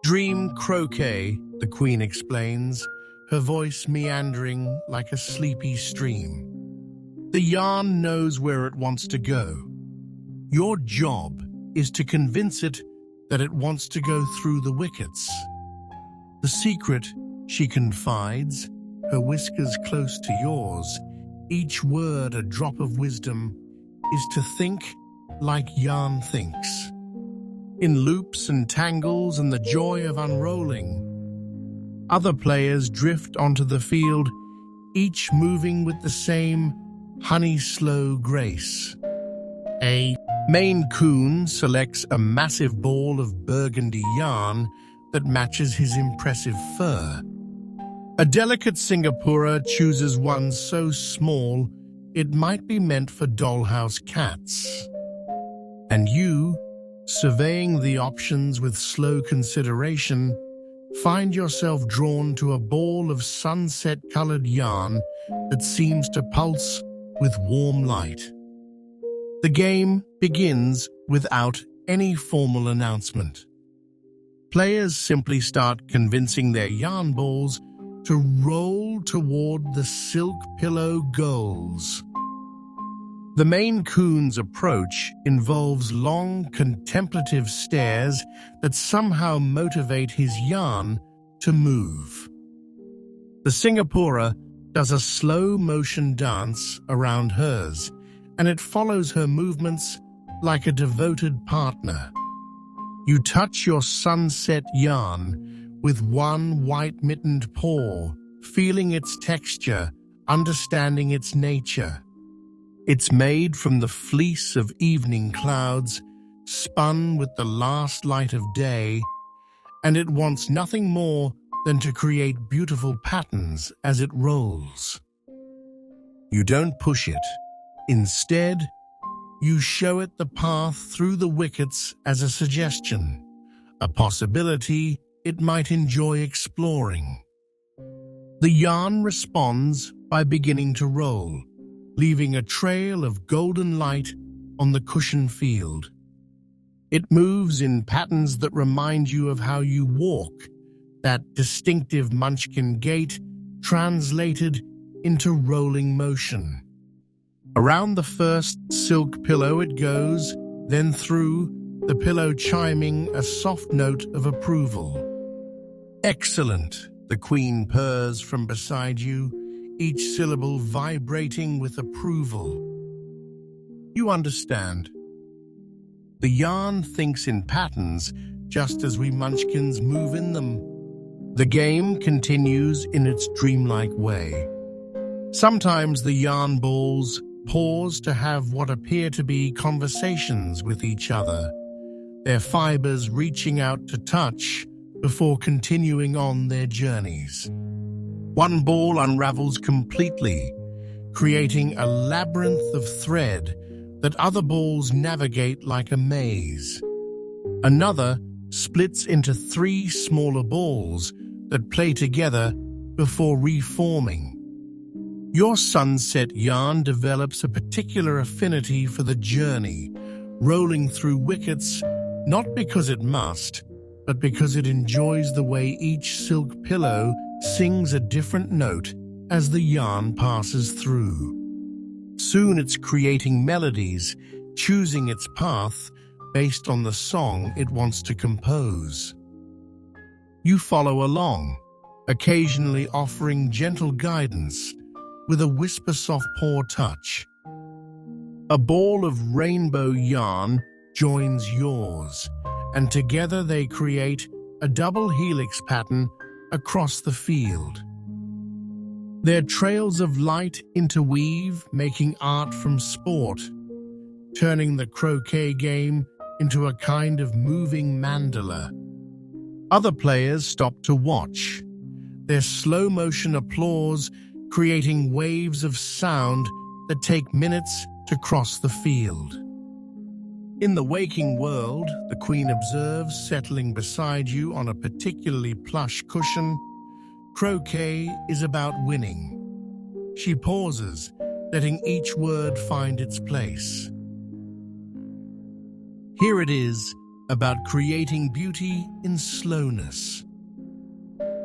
"Dream Croquet," the Queen explains, her voice meandering like a sleepy stream. "The yarn knows where it wants to go. Your job is to convince it that it wants to go through the wickets. The secret," she confides, her whiskers close to yours, each word a drop of wisdom, is to think like yarn thinks, in loops and tangles and the joy of unrolling. Other players drift onto the field, each moving with the same honey-slow grace. A Maine Coon selects a massive ball of burgundy yarn that matches his impressive fur. A delicate Singapura chooses one so small it might be meant for dollhouse cats. And you, surveying the options with slow consideration, find yourself drawn to a ball of sunset-colored yarn that seems to pulse with warm light. The game begins without any formal announcement. Players simply start convincing their yarn balls to roll toward the silk pillow goals. The Maine Coon's approach involves long, contemplative stares that somehow motivate his yarn to move. The Singapura does a slow-motion dance around hers, and it follows her movements like a devoted partner. You touch your sunset yarn with one white-mittened paw, feeling its texture, understanding its nature. It's made from the fleece of evening clouds, spun with the last light of day, and it wants nothing more than to create beautiful patterns as it rolls. You don't push it. Instead, you show it the path through the wickets as a suggestion, a possibility it might enjoy exploring. The yarn responds by beginning to roll, leaving a trail of golden light on the cushioned field. It moves in patterns that remind you of how you walk, that distinctive Munchkin gait translated into rolling motion. Around the first silk pillow it goes, then through, the pillow chiming a soft note of approval. Excellent, the queen purrs from beside you, each syllable vibrating with approval. You understand. The yarn thinks in patterns just as we Munchkins move in them. The game continues in its dreamlike way. Sometimes the yarn balls pause to have what appear to be conversations with each other, their fibers reaching out to touch before continuing on their journeys. One ball unravels completely, creating a labyrinth of thread that other balls navigate like a maze. Another splits into 3 smaller balls that play together before reforming. Your sunset yarn develops a particular affinity for the journey, rolling through wickets not because it must, but because it enjoys the way each silk pillow sings a different note as the yarn passes through. Soon it's creating melodies, choosing its path based on the song it wants to compose. You follow along, occasionally offering gentle guidance with a whisper-soft paw touch. A ball of rainbow yarn joins yours, and together they create a double helix pattern across the field. Their trails of light interweave, making art from sport, turning the croquet game into a kind of moving mandala. Other players stop to watch, their slow-motion applause creating waves of sound that take minutes to cross the field. In the waking world, the queen observes, settling beside you on a particularly plush cushion. Croquet is about winning. She pauses, letting each word find its place. Here it is, about creating beauty in slowness.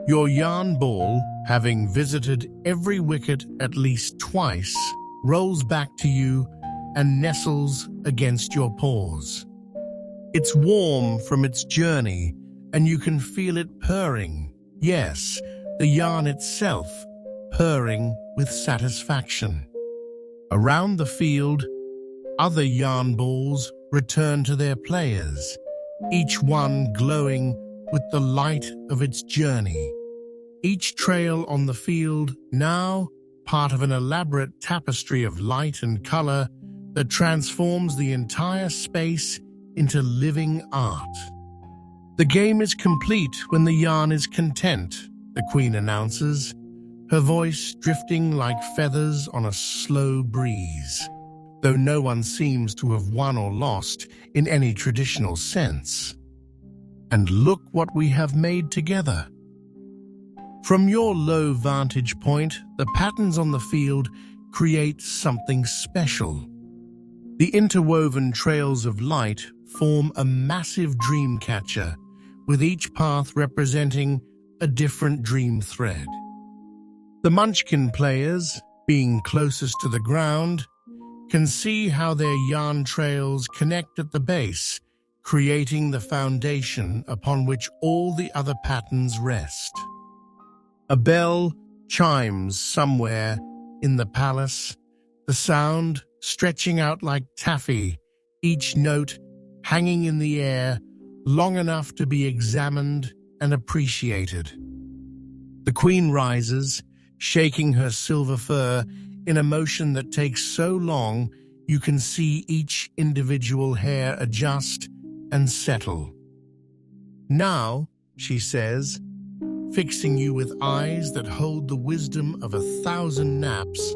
Your yarn ball, having visited every wicket at least twice, rolls back to you and nestles against your paws. It's warm from its journey, and you can feel it purring. Yes, the yarn itself, purring with satisfaction. Around the field, other yarn balls return to their players, each one glowing with the light of its journey. Each trail on the field now part of an elaborate tapestry of light and color that transforms the entire space into living art. The game is complete when the yarn is content, the Queen announces, her voice drifting like feathers on a slow breeze, though no one seems to have won or lost in any traditional sense. And look what we have made together. From your low vantage point, the patterns on the field create something special. The interwoven trails of light form a massive Dreamcatcher, with each path representing a different dream thread. The Munchkin players, being closest to the ground, can see how their yarn trails connect at the base, creating the foundation upon which all the other patterns rest. A bell chimes somewhere in the palace, the sound stretching out like taffy, each note hanging in the air long enough to be examined and appreciated. The Queen rises, shaking her silver fur in a motion that takes so long you can see each individual hair adjust and settle. "Now," she says, fixing you with eyes that hold the wisdom of 1,000 naps,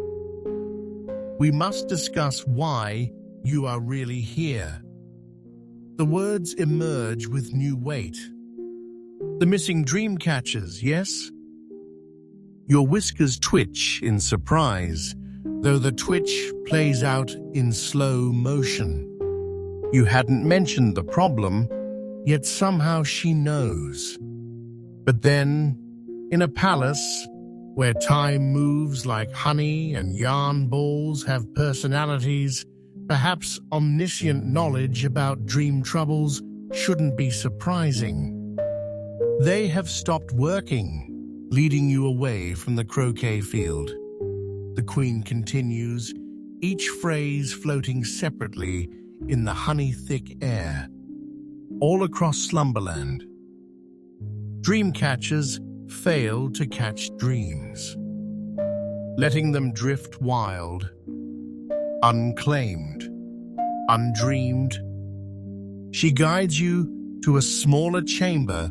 "we must discuss why you are really here." The words emerge with new weight. "The missing dream catchers, yes?" Your whiskers twitch in surprise, though the twitch plays out in slow motion. You hadn't mentioned the problem, yet somehow she knows. But then, in a palace where time moves like honey and yarn balls have personalities, perhaps omniscient knowledge about dream troubles shouldn't be surprising. They have stopped working, leading you away from the croquet field. The Queen continues, each phrase floating separately in the honey-thick air. All across Slumberland, Dreamcatchers fail to catch dreams, letting them drift wild, unclaimed, undreamed. She guides you to a smaller chamber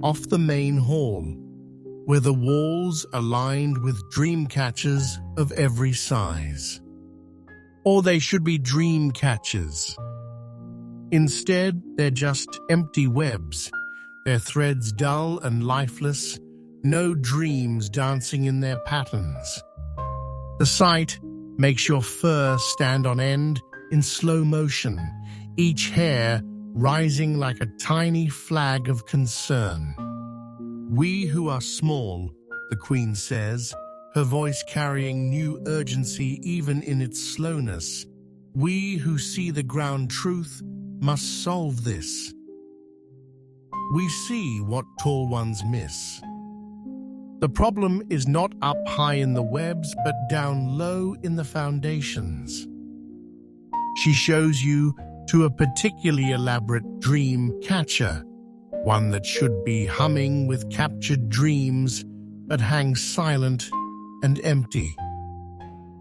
off the main hall, where the walls are lined with dreamcatchers of every size. Or they should be dream catchers. Instead, they're just empty webs, their threads dull and lifeless, no dreams dancing in their patterns. The sight makes your fur stand on end in slow motion, each hair rising like a tiny flag of concern. "We who are small," the Queen says, her voice carrying new urgency even in its slowness, "we who see the ground truth must solve this. We see what tall ones miss. The problem is not up high in the webs, but down low in the foundations." She shows you to a particularly elaborate dream catcher, one that should be humming with captured dreams, but hangs silent and empty.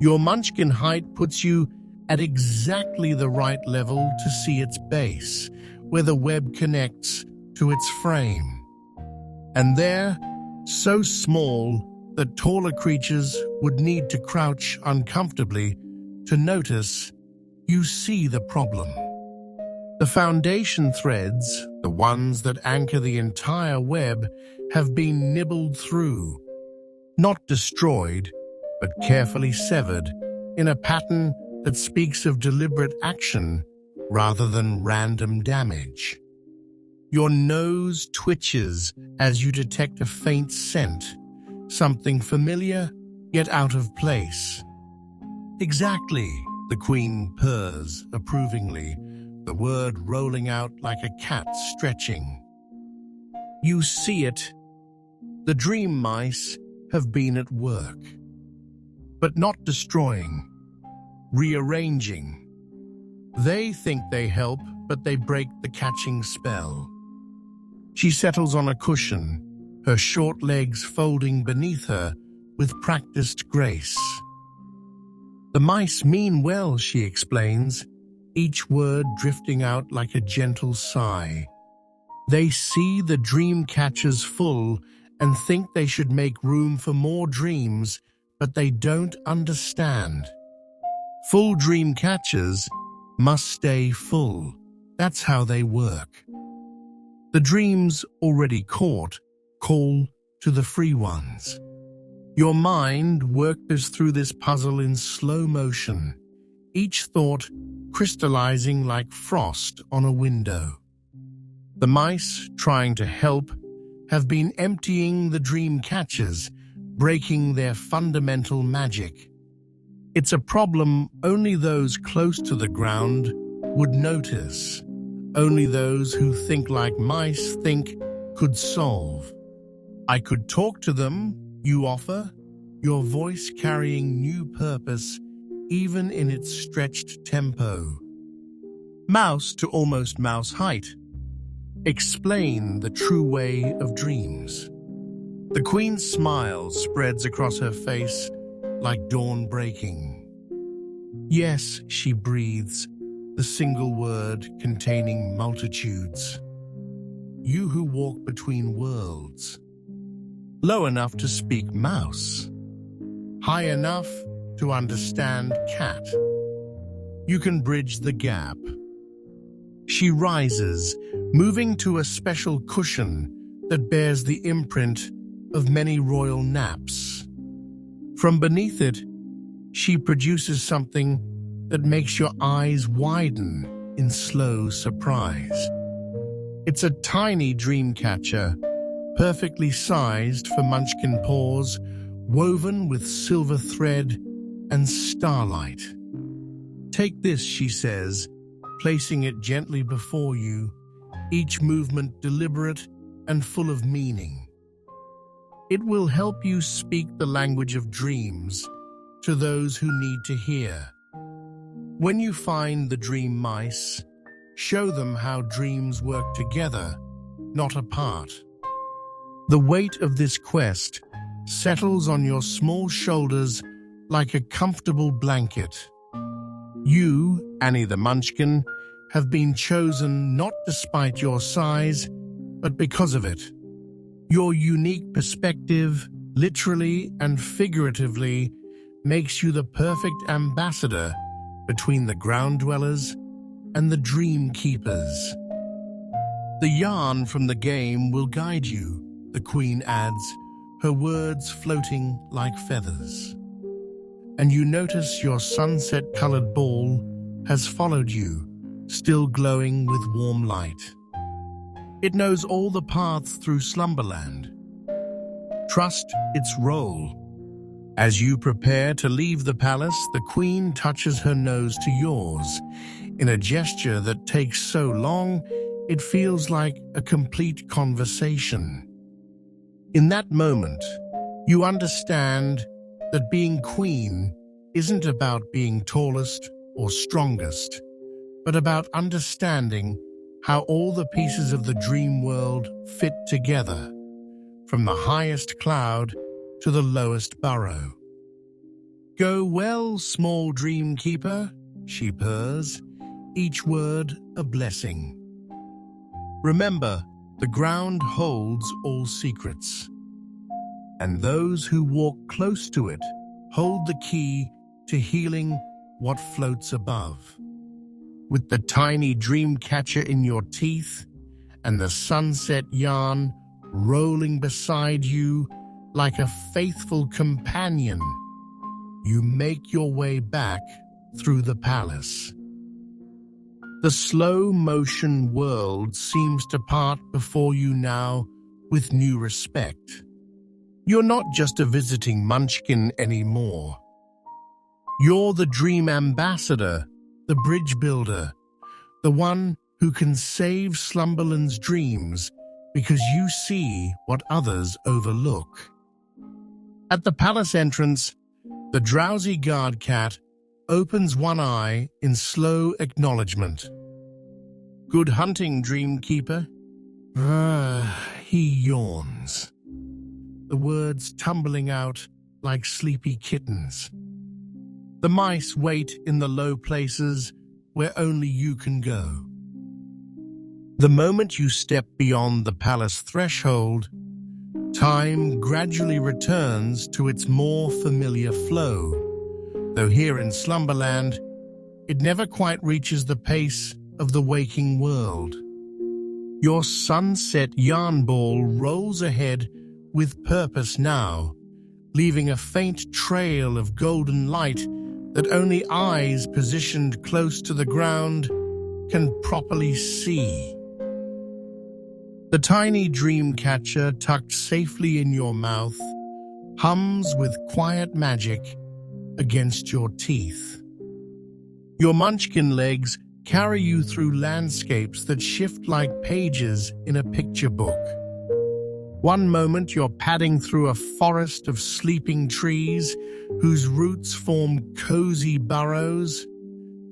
Your Munchkin height puts you at exactly the right level to see its base, where the web connects to its frame. And there, so small that taller creatures would need to crouch uncomfortably to notice, you see the problem. The foundation threads, the ones that anchor the entire web, have been nibbled through, not destroyed, but carefully severed in a pattern that speaks of deliberate action rather than random damage. Your nose twitches as you detect a faint scent, something familiar yet out of place. "Exactly," the Queen purrs approvingly, the word rolling out like a cat stretching. "You see it. The dream mice have been at work, but not destroying, rearranging. They think they help, but they break the catching spell. She settles on a cushion, her short legs folding beneath her with practiced grace. The mice mean well, she explains, each word drifting out like a gentle sigh. They see the Dreamcatcher's full and think they should make room for more dreams, but they don't understand. Full Dreamcatchers must stay full. That's how they work. The dreams already caught call to the free ones. Your mind works through this puzzle in slow motion, each thought crystallizing like frost on a window. The mice, trying to help, have been emptying the Dreamcatchers, breaking their fundamental magic. It's a problem only those close to the ground would notice, only those who think like mice think could solve. I could talk to them, you offer, your voice carrying new purpose even in its stretched tempo. Mouse to almost mouse height. Explain the true way of dreams. The Queen's smile spreads across her face like dawn breaking. Yes, she breathes, the single word containing multitudes. You who walk between worlds. Low enough to speak mouse. High enough to understand cat. You can bridge the gap. She rises, moving to a special cushion that bears the imprint of many royal naps. From beneath it, she produces something that makes your eyes widen in slow surprise. It's a tiny Dreamcatcher, perfectly sized for Munchkin paws, woven with silver thread and starlight. Take this, she says, placing it gently before you, each movement deliberate and full of meaning. It will help you speak the language of dreams to those who need to hear. When you find the dream mice, show them how dreams work together, not apart. The weight of this quest settles on your small shoulders like a comfortable blanket. You, Annie the Munchkin, have been chosen not despite your size, but because of it. Your unique perspective, literally and figuratively, makes you the perfect ambassador between the ground dwellers and the dream keepers. The yarn from the game will guide you, the Queen adds, her words floating like feathers. And you notice your sunset-colored ball has followed you, still glowing with warm light. It knows all the paths through Slumberland. Trust its role. As you prepare to leave the palace, the Queen touches her nose to yours, in a gesture that takes so long, it feels like a complete conversation. In that moment, you understand that being queen isn't about being tallest or strongest, but about understanding how all the pieces of the dream world fit together, from the highest cloud to the lowest burrow. Go well, small dream keeper, she purrs, each word a blessing. Remember, the ground holds all secrets, and those who walk close to it hold the key to healing what floats above. With the tiny Dreamcatcher in your teeth and the sunset yarn rolling beside you like a faithful companion, you make your way back through the palace. The slow-motion world seems to part before you now with new respect. You're not just a visiting Munchkin anymore. You're the dream ambassador, the bridge builder, the one who can save Slumberland's dreams because you see what others overlook. At the palace entrance, the drowsy guard cat opens one eye in slow acknowledgement. "Good hunting, Dreamkeeper." He yawns, the words tumbling out like sleepy kittens. The mice wait in the low places where only you can go. The moment you step beyond the palace threshold, time gradually returns to its more familiar flow, though here in Slumberland, it never quite reaches the pace of the waking world. Your sunset yarn ball rolls ahead with purpose now, leaving a faint trail of golden light that only eyes positioned close to the ground can properly see. The tiny Dreamcatcher tucked safely in your mouth hums with quiet magic against your teeth. Your Munchkin legs carry you through landscapes that shift like pages in a picture book. One moment you're padding through a forest of sleeping trees whose roots form cozy burrows.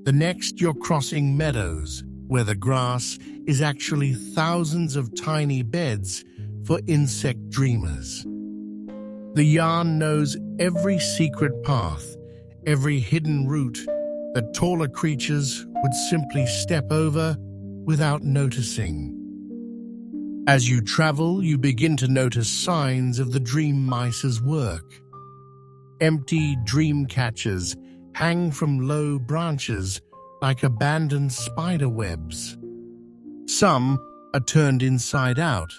The next you're crossing meadows where the grass is actually thousands of tiny beds for insect dreamers. The yarn knows every secret path, every hidden route that taller creatures would simply step over without noticing. As you travel, you begin to notice signs of the dream mice's work. Empty dream catchers hang from low branches like abandoned spider webs. Some are turned inside out,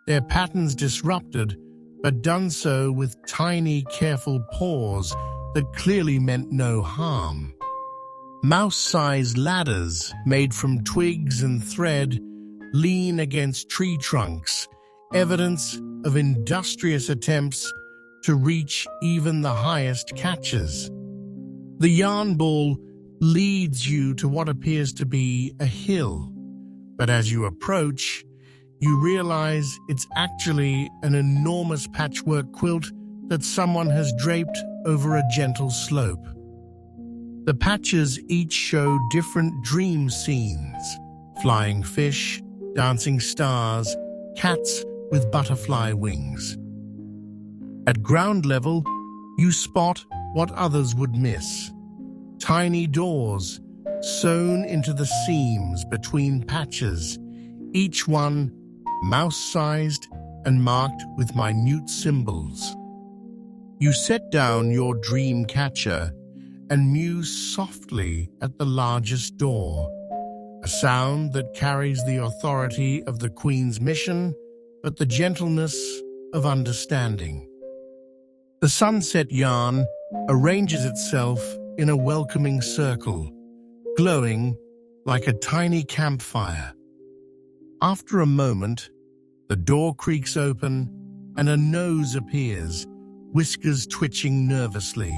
their patterns disrupted, but done so with tiny, careful paws that clearly meant no harm. Mouse-sized ladders made from twigs and thread lean against tree trunks, evidence of industrious attempts to reach even the highest catches. The yarn ball leads you to what appears to be a hill, but as you approach, you realize it's actually an enormous patchwork quilt that someone has draped over a gentle slope. The patches each show different dream scenes: flying fish, dancing stars, cats with butterfly wings. At ground level, you spot what others would miss: tiny doors sewn into the seams between patches, each one mouse-sized and marked with minute symbols. You set down your Dreamcatcher and muse softly at the largest door, a sound that carries the authority of the Queen's mission, but the gentleness of understanding. The sunset yarn arranges itself in a welcoming circle, glowing like a tiny campfire. After a moment, the door creaks open and a nose appears, whiskers twitching nervously.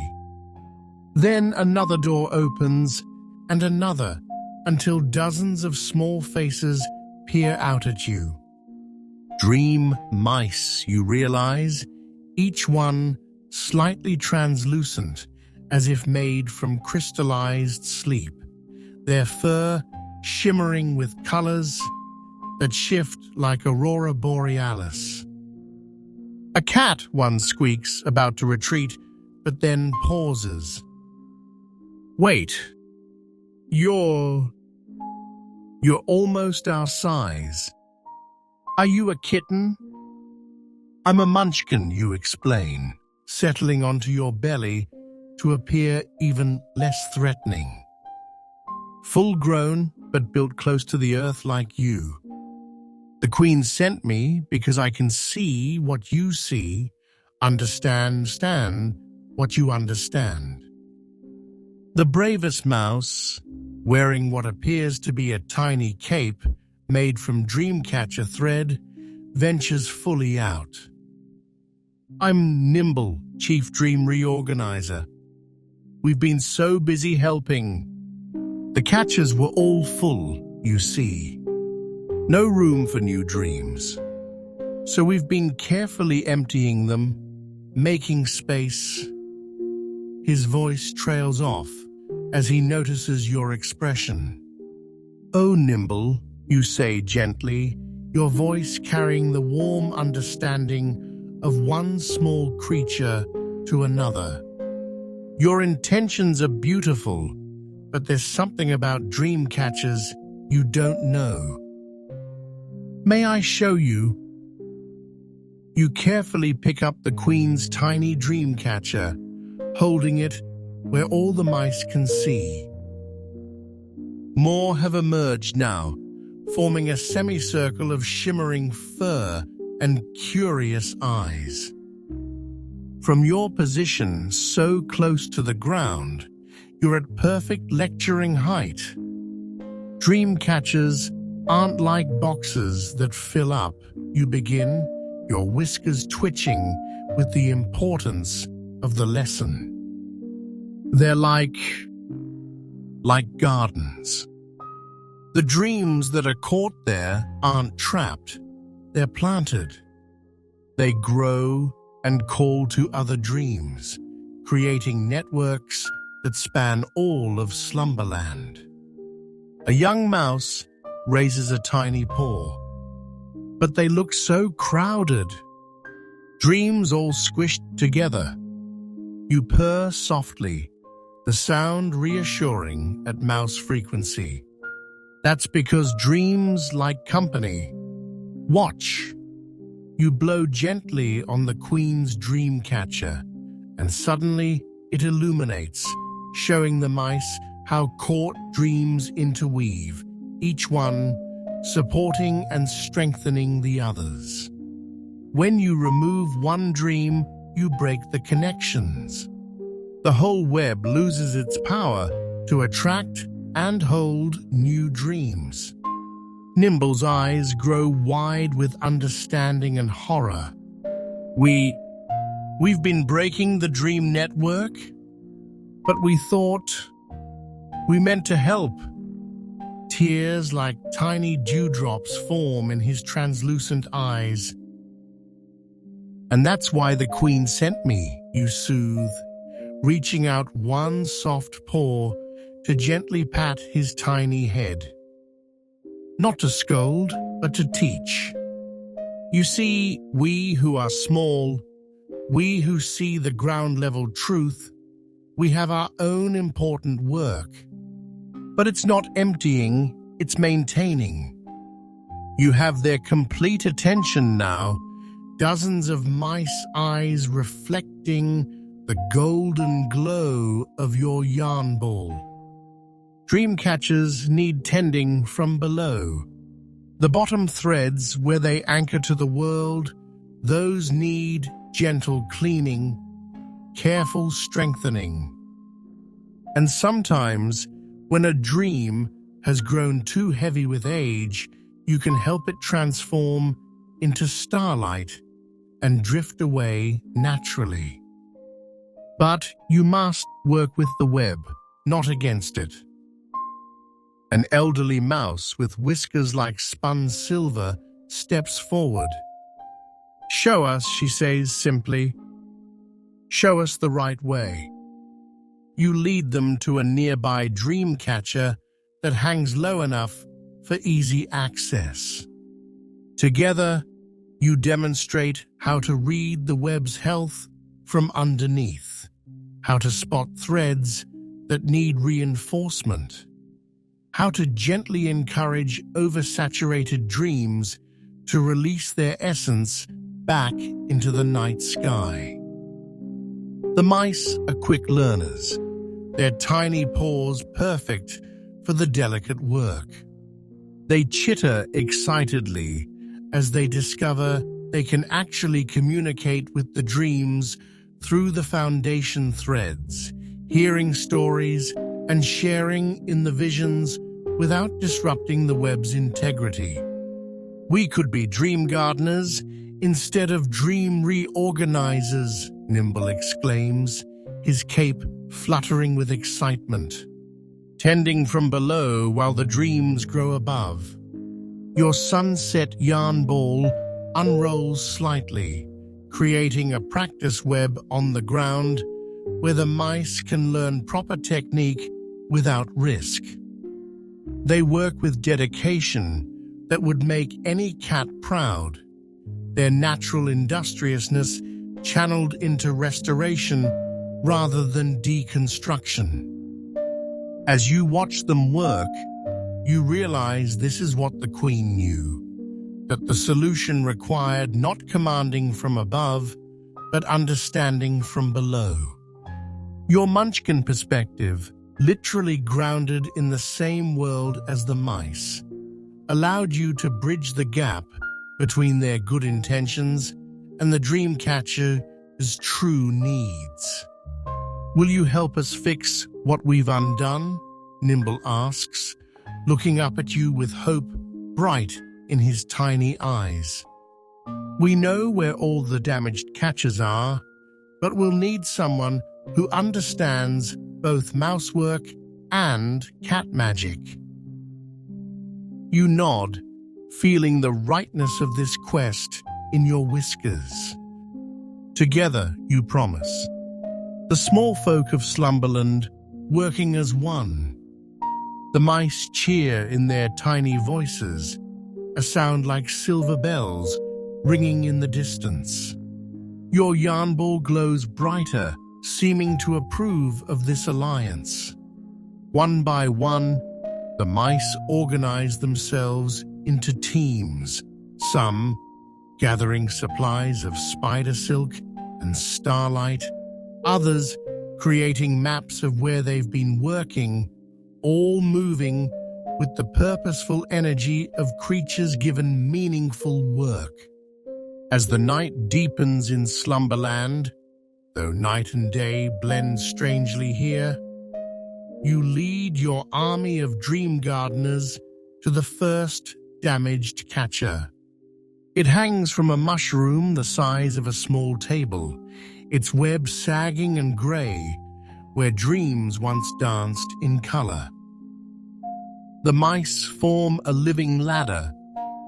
Then another door opens and another, until dozens of small faces peer out at you. Dream mice, you realize, each one slightly translucent, as if made from crystallized sleep, their fur shimmering with colors that shift like aurora borealis. A cat, one squeaks, about to retreat, but then pauses. "Wait, you're almost our size. Are you a kitten?" "I'm a Munchkin," you explain, settling onto your belly to appear even less threatening. Full-grown, but built close to the earth like you. The Queen sent me because I can see what you see, understand what you understand. The bravest mouse, wearing what appears to be a tiny cape made from Dreamcatcher thread, ventures fully out. "I'm Nimble, Chief Dream Reorganizer. We've been so busy helping. The catchers were all full, you see. No room for new dreams. So we've been carefully emptying them, making space." His voice trails off, as he notices your expression. "Oh, Nimble," you say gently, your voice carrying the warm understanding of one small creature to another. Your intentions are beautiful, but there's something about Dreamcatchers you don't know. "May I show you?" You carefully pick up the Queen's tiny Dreamcatcher, holding it where all the mice can see. More have emerged now, forming a semicircle of shimmering fur and curious eyes. From your position so close to the ground, you're at perfect lecturing height. Dreamcatchers aren't like boxes that fill up. You begin, your whiskers twitching with the importance of the lesson. They're like gardens. The dreams that are caught there aren't trapped. They're planted. They grow and call to other dreams, creating networks that span all of Slumberland. A young mouse raises a tiny paw, but they look so crowded. Dreams all squished together. You purr softly, the sound reassuring at mouse frequency. That's because dreams like company. Watch. You blow gently on the Queen's Dreamcatcher, and suddenly it illuminates, showing the mice how caught dreams interweave, each one supporting and strengthening the others. When you remove one dream, you break the connections. The whole web loses its power to attract and hold new dreams. Nimble's eyes grow wide with understanding and horror. We've been breaking the dream network, but we thought we meant to help. Tears like tiny dewdrops form in his translucent eyes. "And that's why the Queen sent me," you soothe, reaching out one soft paw to gently pat his tiny head. Not to scold, but to teach. You see, we who are small, we who see the ground-level truth, we have our own important work. But it's not emptying, it's maintaining. You have their complete attention now, dozens of mice eyes reflecting the golden glow of your yarn ball. Dreamcatchers need tending from below. The bottom threads where they anchor to the world, those need gentle cleaning, careful strengthening. And sometimes, when a dream has grown too heavy with age, you can help it transform into Starlight and drift away naturally. But you must work with the web, not against it. An elderly mouse with whiskers like spun silver steps forward. "Show us," she says simply. "Show us the right way." You lead them to a nearby Dreamcatcher that hangs low enough for easy access. Together, you demonstrate how to read the web's health from underneath, how to spot threads that need reinforcement, how to gently encourage oversaturated dreams to release their essence back into the night sky. The mice are quick learners, their tiny paws perfect for the delicate work. They chitter excitedly as they discover they can actually communicate with the dreams through the foundation threads, hearing stories and sharing in the visions without disrupting the web's integrity. We could be dream gardeners instead of dream reorganizers, Nimble exclaims, his cape fluttering with excitement. Tending from below while the dreams grow above. Your sunset yarn ball unrolls slightly, creating a practice web on the ground where the mice can learn proper technique without risk. They work with dedication that would make any cat proud, their natural industriousness channeled into restoration rather than deconstruction. As you watch them work, you realize this is what the Queen knew, that the solution required not commanding from above, but understanding from below. Your Munchkin perspective, literally grounded in the same world as the mice, allowed you to bridge the gap between their good intentions and the Dreamcatcher's true needs. "Will you help us fix what we've undone?" Nimble asks, looking up at you with hope bright in his tiny eyes. "We know where all the damaged catchers are, but we'll need someone who understands both mousework and cat magic." You nod, feeling the rightness of this quest in your whiskers. Together, you promise. The small folk of Slumberland working as one. The mice cheer in their tiny voices, a sound like silver bells ringing in the distance. Your yarn ball glows brighter, seeming to approve of this alliance. One by one, the mice organize themselves into teams, some gathering supplies of spider silk and Starlight, others creating maps of where they've been working, all moving with the purposeful energy of creatures given meaningful work. As the night deepens in Slumberland, though night and day blend strangely here, you lead your army of dream gardeners to the first damaged catcher. It hangs from a mushroom the size of a small table, its web sagging and grey, where dreams once danced in color. The mice form a living ladder,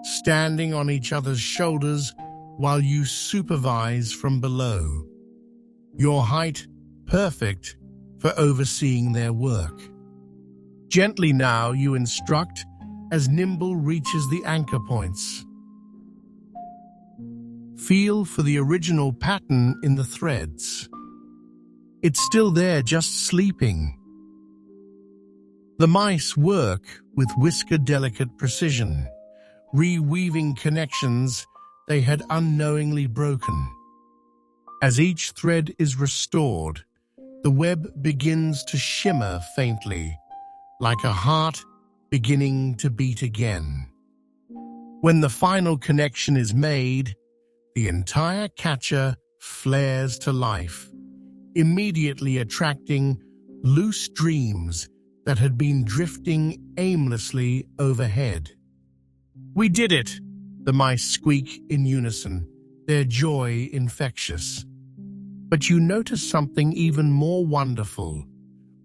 standing on each other's shoulders while you supervise from below. Your height perfect for overseeing their work. Gently now you instruct as Nimble reaches the anchor points. Feel for the original pattern in the threads. It's still there, just sleeping. The mice work with whisker-delicate precision, reweaving connections they had unknowingly broken. As each thread is restored, the web begins to shimmer faintly, like a heart beginning to beat again. When the final connection is made, the entire catcher flares to life, immediately attracting loose dreams that had been drifting aimlessly overhead. "We did it!" the mice squeak in unison, their joy infectious. But you notice something even more wonderful,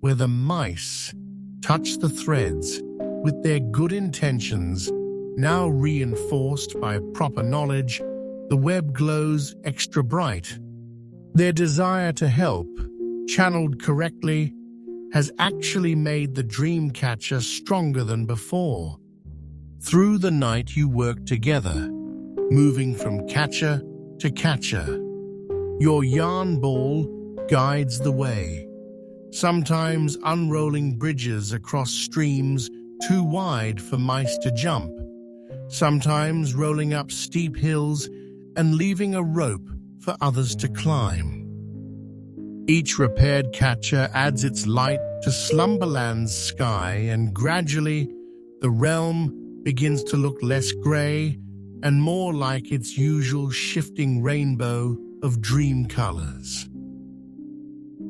where the mice touch the threads with their good intentions, now reinforced by proper knowledge. The web glows extra bright. Their desire to help, channeled correctly, has actually made the Dreamcatcher stronger than before. Through the night you work together, moving from catcher to catcher. Your yarn ball guides the way, sometimes unrolling bridges across streams too wide for mice to jump, sometimes rolling up steep hills and leaving a rope for others to climb. Each repaired catcher adds its light to Slumberland's sky, and gradually the realm begins to look less grey and more like its usual shifting rainbow of dream colors.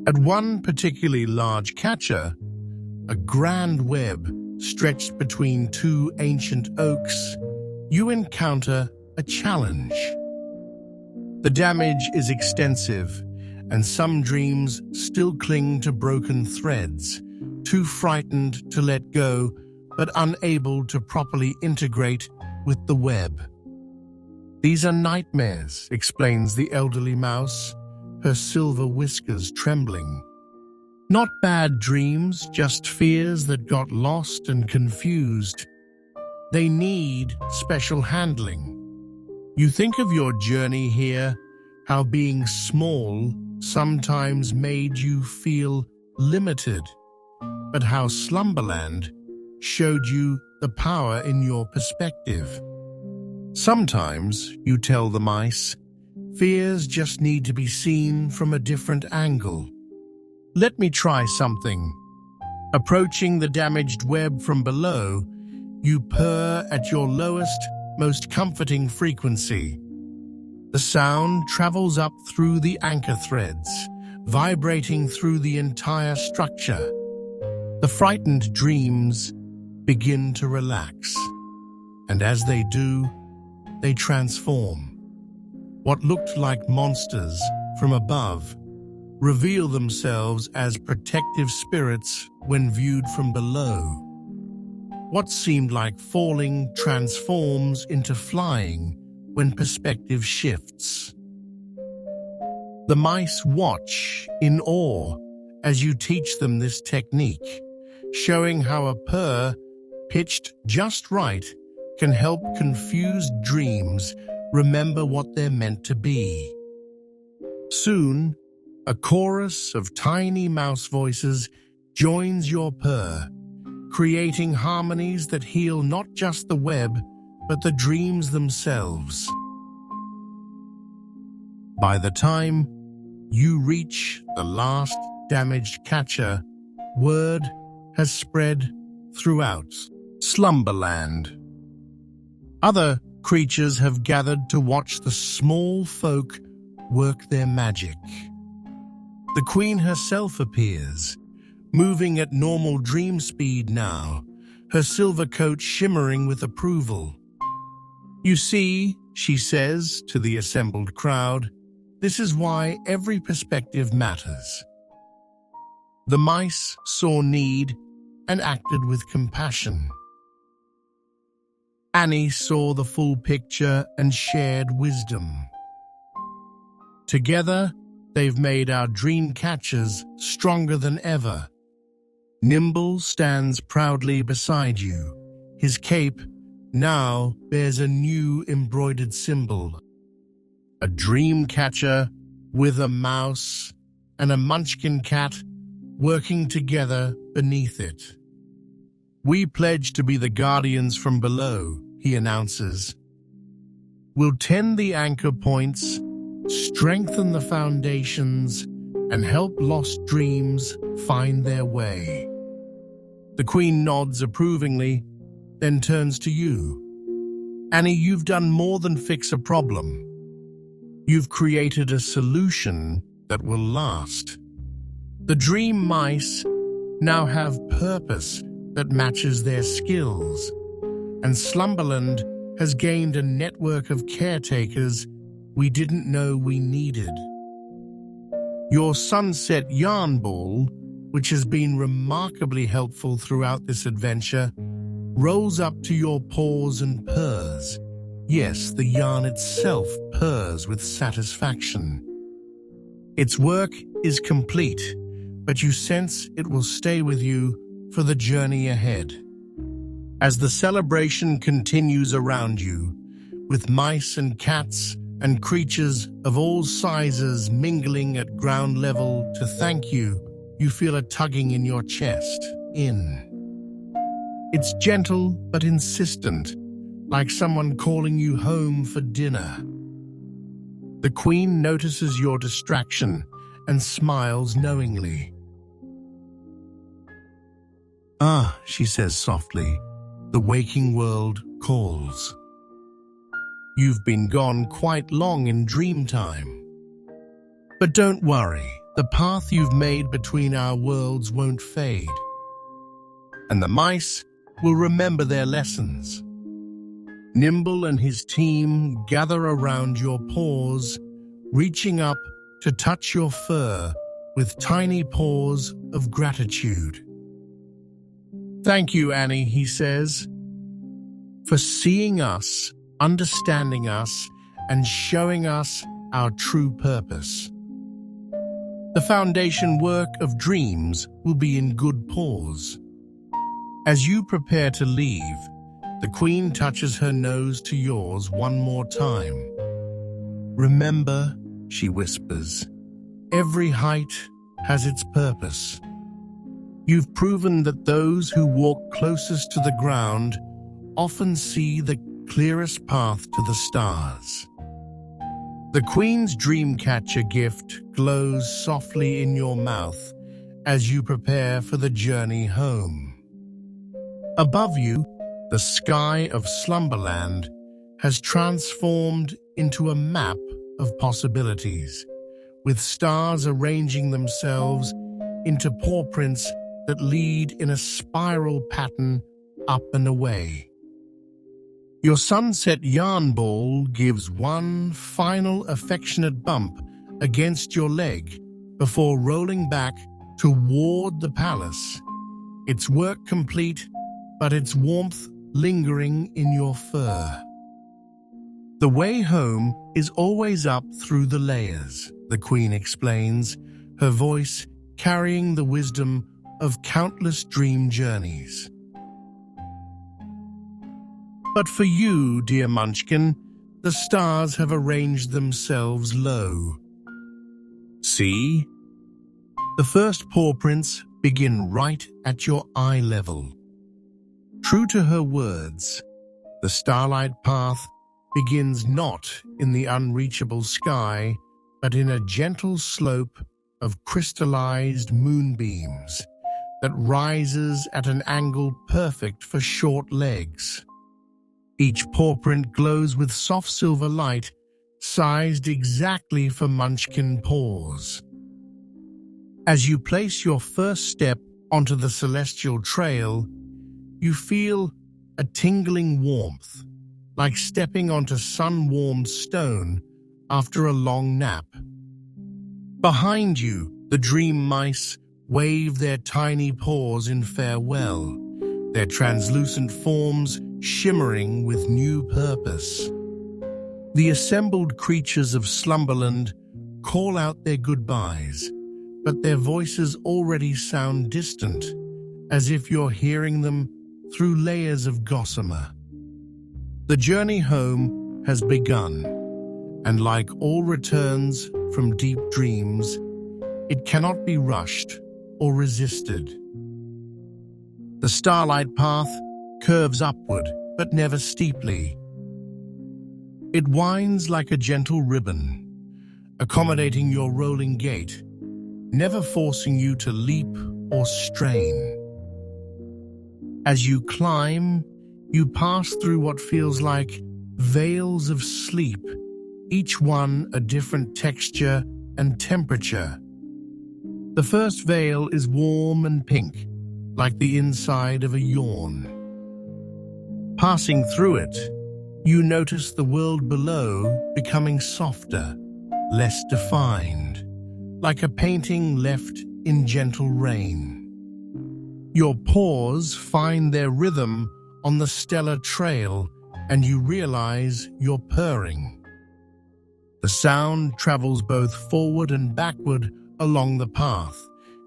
At one particularly large catcher, a grand web stretched between two ancient oaks, you encounter a challenge. The damage is extensive, and some dreams still cling to broken threads, too frightened to let go, but unable to properly integrate with the web. "These are nightmares," explains the elderly mouse, her silver whiskers trembling. Not bad dreams, just fears that got lost and confused. They need special handling. You think of your journey here, how being small sometimes made you feel limited, but how Slumberland showed you the power in your perspective. Sometimes, you tell the mice, fears just need to be seen from a different angle. Let me try something. Approaching the damaged web from below, you purr at your lowest, most comforting frequency. The sound travels up through the anchor threads, vibrating through the entire structure. The frightened dreams begin to relax, and as they do, they transform. What looked like monsters from above reveal themselves as protective spirits when viewed from below. What seemed like falling transforms into flying when perspective shifts. The mice watch in awe as you teach them this technique, showing how a purr pitched just right can help confused dreams remember what they're meant to be. Soon, a chorus of tiny mouse voices joins your purr, creating harmonies that heal not just the web, but the dreams themselves. By the time you reach the last damaged catcher, word has spread throughout Slumberland. Other creatures have gathered to watch the small folk work their magic. The queen herself appears, moving at normal dream speed now, her silver coat shimmering with approval. You see, she says to the assembled crowd, this is why every perspective matters. The mice saw need and acted with compassion. Annie saw the full picture and shared wisdom. Together, they've made our Dreamcatchers stronger than ever. Nimble stands proudly beside you. His cape now bears a new embroidered symbol. A Dreamcatcher with a mouse and a Munchkin cat working together beneath it. We pledge to be the guardians from below, he announces. We'll tend the anchor points, strengthen the foundations, and help lost dreams find their way. The queen nods approvingly, then turns to you. Annie, you've done more than fix a problem. You've created a solution that will last. The dream mice now have purpose that matches their skills, and Slumberland has gained a network of caretakers we didn't know we needed. Your sunset yarn ball, which has been remarkably helpful throughout this adventure, rolls up to your paws and purrs. Yes, the yarn itself purrs with satisfaction. Its work is complete, but you sense it will stay with you for the journey ahead. As the celebration continues around you, with mice and cats and creatures of all sizes mingling at ground level to thank you, you feel a tugging in your chest. It's gentle but insistent, like someone calling you home for dinner. The queen notices your distraction and smiles knowingly. Ah, she says softly, the waking world calls. You've been gone quite long in dream time. But don't worry, the path you've made between our worlds won't fade. And the mice will remember their lessons. Nimble and his team gather around your paws, reaching up to touch your fur with tiny paws of gratitude. Thank you, Annie, he says, for seeing us, understanding us, and showing us our true purpose. The foundation work of dreams will be in good paws. As you prepare to leave, the Queen touches her nose to yours one more time. "Remember," she whispers, "every height has its purpose. You've proven that those who walk closest to the ground often see the clearest path to the stars." The Queen's Dreamcatcher gift glows softly in your mouth as you prepare for the journey home. Above you, the sky of Slumberland has transformed into a map of possibilities, with stars arranging themselves into paw prints that lead in a spiral pattern up and away. Your sunset yarn ball gives one final affectionate bump against your leg before rolling back toward the palace, its work complete, but its warmth lingering in your fur. The way home is always up through the layers, the Queen explains, her voice carrying the wisdom of countless dream journeys. But for you, dear Munchkin, the stars have arranged themselves low. See? The first paw prints begin right at your eye level. True to her words, the Starlight path begins not in the unreachable sky, but in a gentle slope of crystallized moonbeams that rises at an angle perfect for short legs. Each paw print glows with soft silver light, sized exactly for Munchkin paws. As you place your first step onto the celestial trail, you feel a tingling warmth, like stepping onto sun-warmed stone after a long nap. Behind you, the dream mice wave their tiny paws in farewell, their translucent forms shimmering with new purpose. The assembled creatures of Slumberland call out their goodbyes, but their voices already sound distant, as if you're hearing them through layers of gossamer. The journey home has begun, and like all returns from deep dreams, it cannot be rushed or resisted. The Starlight path curves upward, but never steeply. It winds like a gentle ribbon, accommodating your rolling gait, never forcing you to leap or strain. As you climb, you pass through what feels like veils of sleep, each one a different texture and temperature. The first veil is warm and pink, like the inside of a yawn. Passing through it, you notice the world below becoming softer, less defined, like a painting left in gentle rain. Your paws find their rhythm on the stellar trail, and you realize you're purring. The sound travels both forward and backward along the path,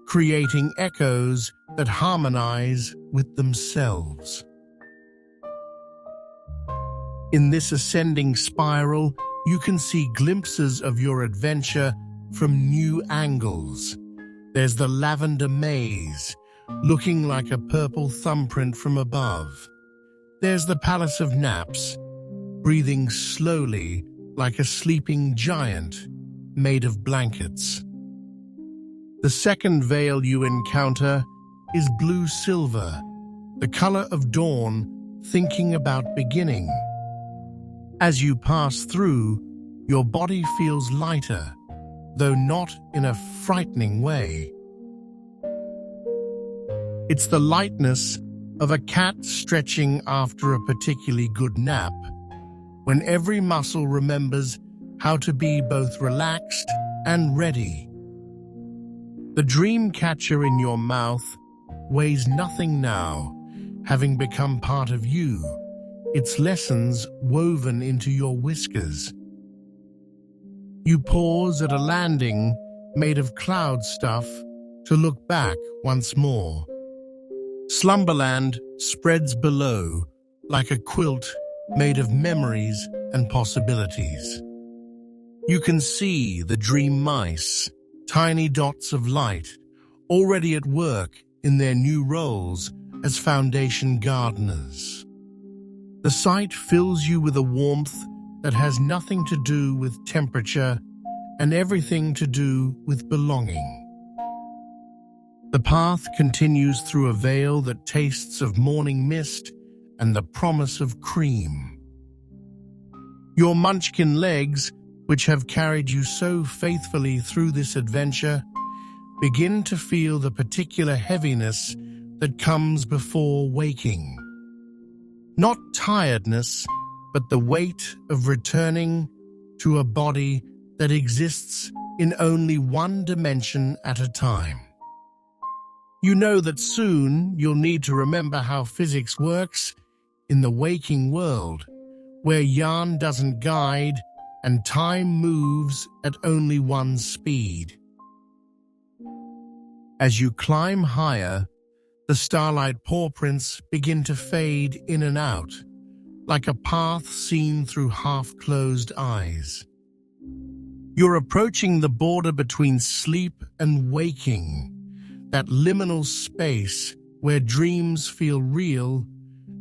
creating echoes that harmonize with themselves. In this ascending spiral, you can see glimpses of your adventure from new angles. There's the Lavender maze, looking like a purple thumbprint from above. There's the Palace of Naps, breathing slowly like a sleeping giant made of blankets. The second veil you encounter is blue-silver, the color of dawn thinking about beginning. As you pass through, your body feels lighter, though not in a frightening way. It's the lightness of a cat stretching after a particularly good nap, when every muscle remembers how to be both relaxed and ready. The Dreamcatcher in your mouth weighs nothing now, having become part of you, its lessons woven into your whiskers. You pause at a landing made of cloud stuff to look back once more. Slumberland spreads below like a quilt made of memories and possibilities. You can see the dream mice, tiny dots of light, already at work in their new roles as foundation gardeners. The sight fills you with a warmth that has nothing to do with temperature and everything to do with belonging. The path continues through a vale that tastes of morning mist and the promise of cream. Your Munchkin legs, which have carried you so faithfully through this adventure, begin to feel the particular heaviness that comes before waking. Not tiredness, but the weight of returning to a body that exists in only one dimension at a time. You know that soon you'll need to remember how physics works in the waking world, where yarn doesn't guide and time moves at only one speed. As you climb higher, the starlight paw prints begin to fade in and out, like a path seen through half-closed eyes. You're approaching the border between sleep and waking, that liminal space where dreams feel real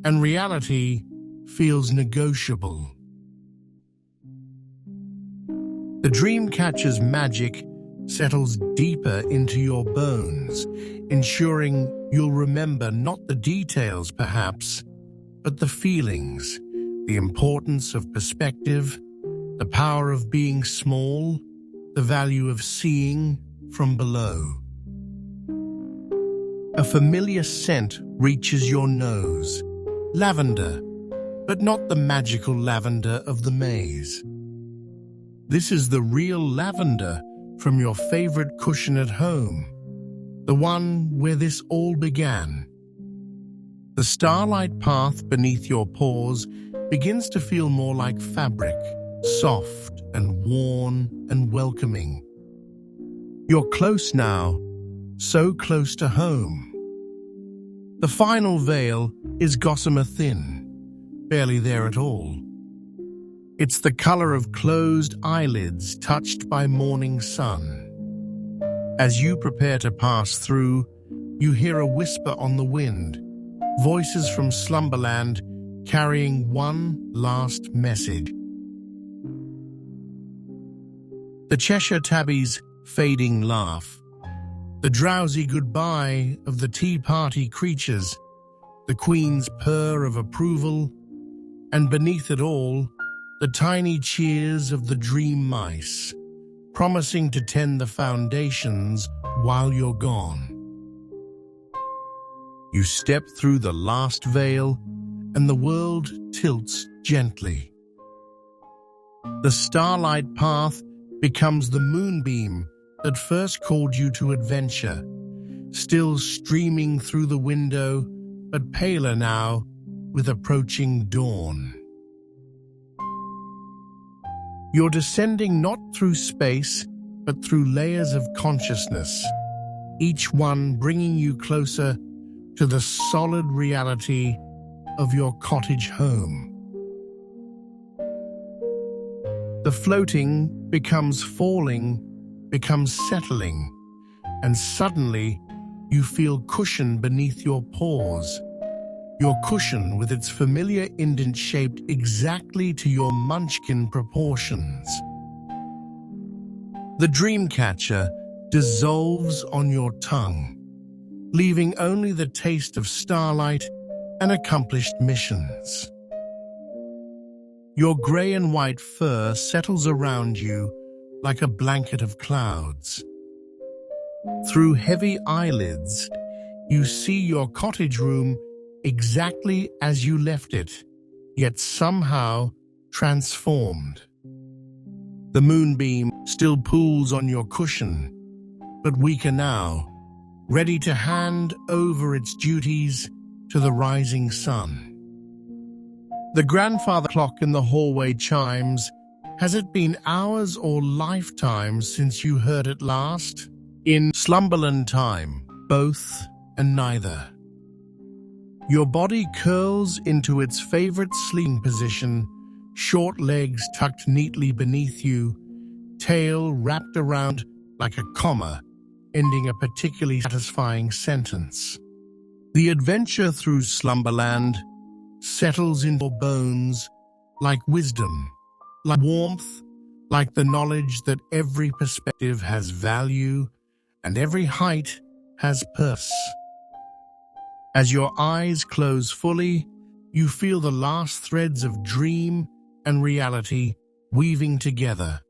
and reality feels negotiable. The Dreamcatcher's magic settles deeper into your bones, ensuring you'll remember not the details perhaps, but the feelings, the importance of perspective, the power of being small, the value of seeing from below. A familiar scent reaches your nose, lavender, but not the magical lavender of the maze. This is the real lavender from your favorite cushion at home, the one where this all began. The starlight path beneath your paws begins to feel more like fabric, soft and worn and welcoming. You're close now, so close to home. The final veil is gossamer thin, barely there at all. It's the color of closed eyelids touched by morning sun. As you prepare to pass through, you hear a whisper on the wind, voices from Slumberland carrying one last message. The Cheshire tabby's fading laugh, the drowsy goodbye of the tea party creatures, the Queen's purr of approval, and beneath it all, the tiny cheers of the dream mice, promising to tend the foundations while you're gone. You step through the last veil, and the world tilts gently. The starlight path becomes the moonbeam that first called you to adventure, still streaming through the window, but paler now with approaching dawn. You're descending not through space, but through layers of consciousness, each one bringing you closer to the solid reality of your cottage home. The floating becomes falling, becomes settling, and suddenly you feel cushion beneath your paws. Your cushion with its familiar indent shaped exactly to your Munchkin proportions. The Dreamcatcher dissolves on your tongue, leaving only the taste of starlight and accomplished missions. Your grey and white fur settles around you like a blanket of clouds. Through heavy eyelids, you see your cottage room exactly as you left it, yet somehow transformed. The moonbeam still pools on your cushion, but weaker now, ready to hand over its duties to the rising sun. The grandfather clock in the hallway chimes, Has it been hours or lifetimes since you heard it last? In Slumberland time, both and neither. Your body curls into its favorite sleeping position, short legs tucked neatly beneath you, tail wrapped around like a comma, ending a particularly satisfying sentence. The adventure through Slumberland settles into your bones like wisdom, like warmth, like the knowledge that every perspective has value and every height has purpose. As your eyes close fully, you feel the last threads of dream and reality weaving together.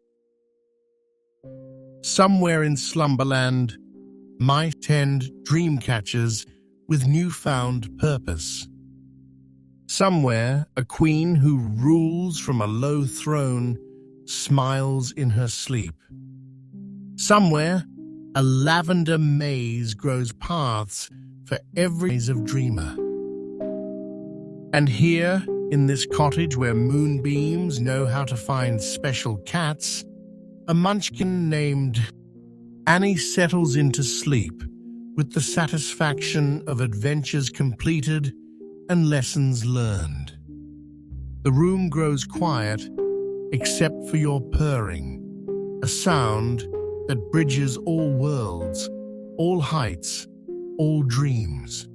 Somewhere in Slumberland might tend dreamcatchers with newfound purpose. Somewhere, a queen who rules from a low throne smiles in her sleep. Somewhere, a lavender maze grows paths for every maze of dreamer. And here, in this cottage where moonbeams know how to find special cats, a munchkin named Annie settles into sleep with the satisfaction of adventures completed and lessons learned. The room grows quiet except for your purring, a sound that bridges all worlds, all heights, all dreams.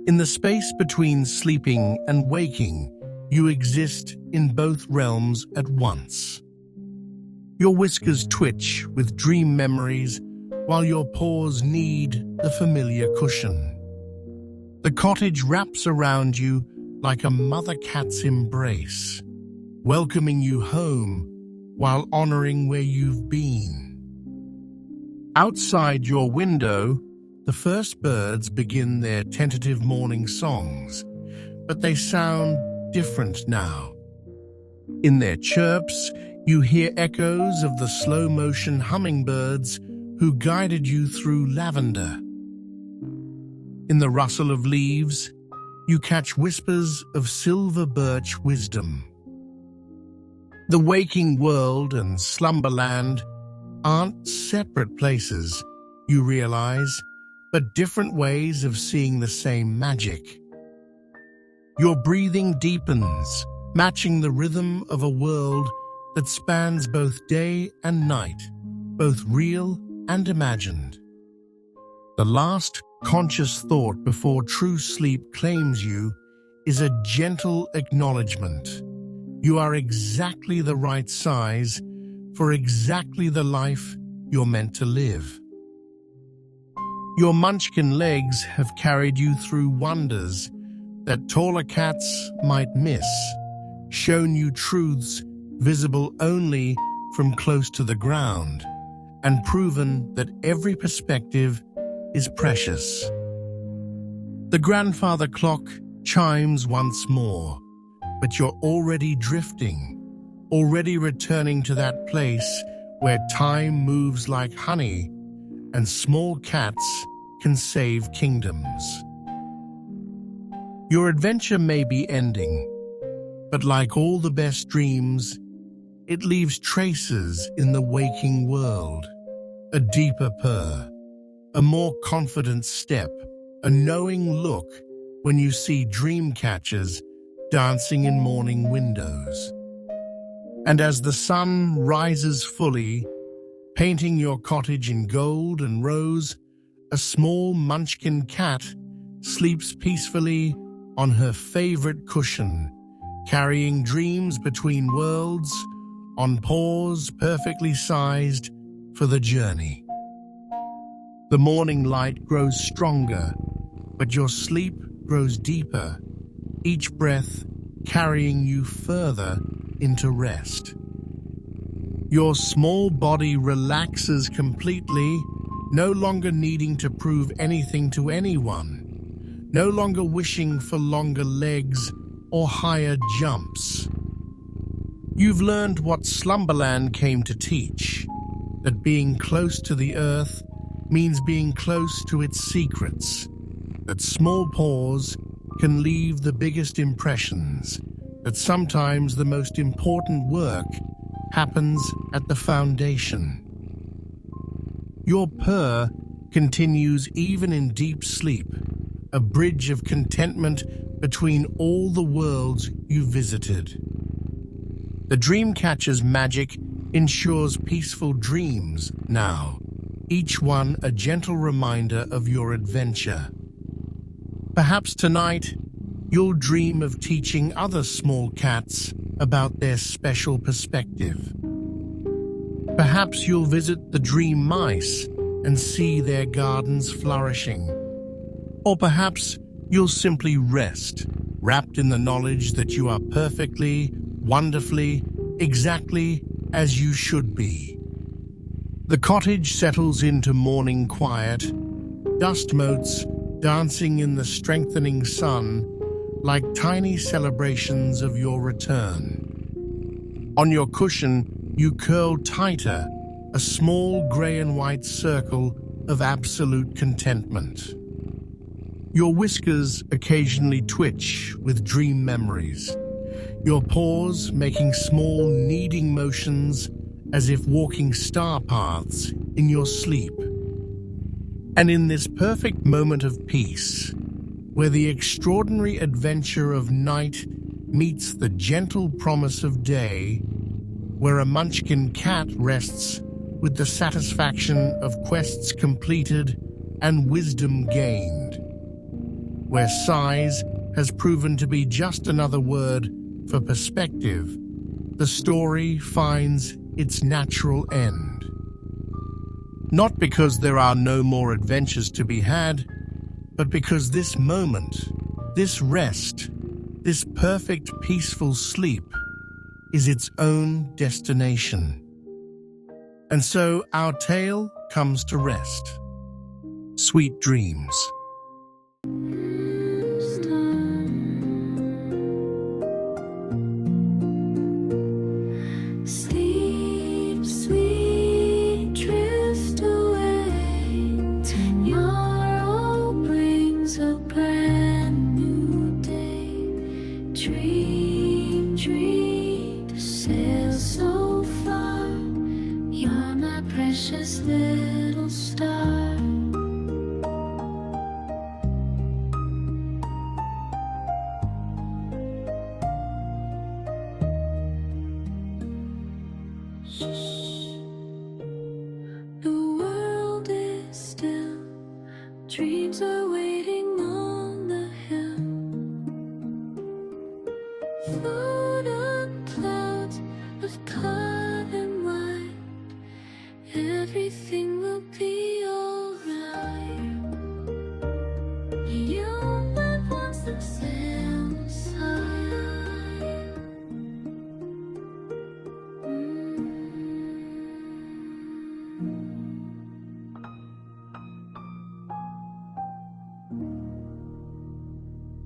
In the space between sleeping and waking, you exist in both realms at once. Your whiskers twitch with dream memories while your paws knead the familiar cushion. The cottage wraps around you like a mother cat's embrace, welcoming you home while honoring where you've been. Outside your window, the first birds begin their tentative morning songs, but they sound different now. In their chirps, you hear echoes of the slow-motion hummingbirds who guided you through Lavender. In the rustle of leaves, you catch whispers of silver birch wisdom. The waking world and Slumberland aren't separate places, you realize, but different ways of seeing the same magic. Your breathing deepens, matching the rhythm of a world that spans both day and night, both real and imagined. The last conscious thought before true sleep claims you is a gentle acknowledgement. You are exactly the right size for exactly the life you're meant to live. Your munchkin legs have carried you through wonders that taller cats might miss, shown you truths visible only from close to the ground, and proven that every perspective is precious. The grandfather clock chimes once more, but you're already drifting, already returning to that place where time moves like honey and small cats can save kingdoms. Your adventure may be ending, but like all the best dreams, it leaves traces in the waking world. A deeper purr, a more confident step, a knowing look when you see dreamcatchers dancing in morning windows. And as the sun rises fully, painting your cottage in gold and rose, a small munchkin cat sleeps peacefully on her favorite cushion, carrying dreams between worlds, on paws perfectly sized for the journey. The morning light grows stronger, but your sleep grows deeper, each breath carrying you further into rest. Your small body relaxes completely, no longer needing to prove anything to anyone, no longer wishing for longer legs or higher jumps. You've learned what Slumberland came to teach, that being close to the earth means being close to its secrets, that small paws can leave the biggest impressions, that sometimes the most important work happens at the foundation. Your purr continues even in deep sleep, a bridge of contentment between all the worlds you visited. The Dreamcatcher's magic ensures peaceful dreams now, each one a gentle reminder of your adventure. Perhaps tonight, you'll dream of teaching other small cats about their special perspective. Perhaps you'll visit the dream mice and see their gardens flourishing. Or perhaps you'll simply rest, wrapped in the knowledge that you are perfectly, wonderfully, exactly as you should be. The cottage settles into morning quiet, dust motes dancing in the strengthening sun like tiny celebrations of your return. On your cushion, you curl tighter, a small grey and white circle of absolute contentment. Your whiskers occasionally twitch with dream memories, your paws making small kneading motions as if walking star paths in your sleep. And in this perfect moment of peace, where the extraordinary adventure of night meets the gentle promise of day, where a Munchkin cat rests with the satisfaction of quests completed and wisdom gained, where size has proven to be just another word for perspective, the story finds its natural end. Not because there are no more adventures to be had, but because this moment, this rest, this perfect peaceful sleep is its own destination. And so our tale comes to rest. Sweet dreams. Sleep, sweet, drift away. Tomorrow brings a brand new day. Dream, dream, to sail so far. You're my precious little star. The world is still, dreams are waiting on the hill. Float on clouds of color.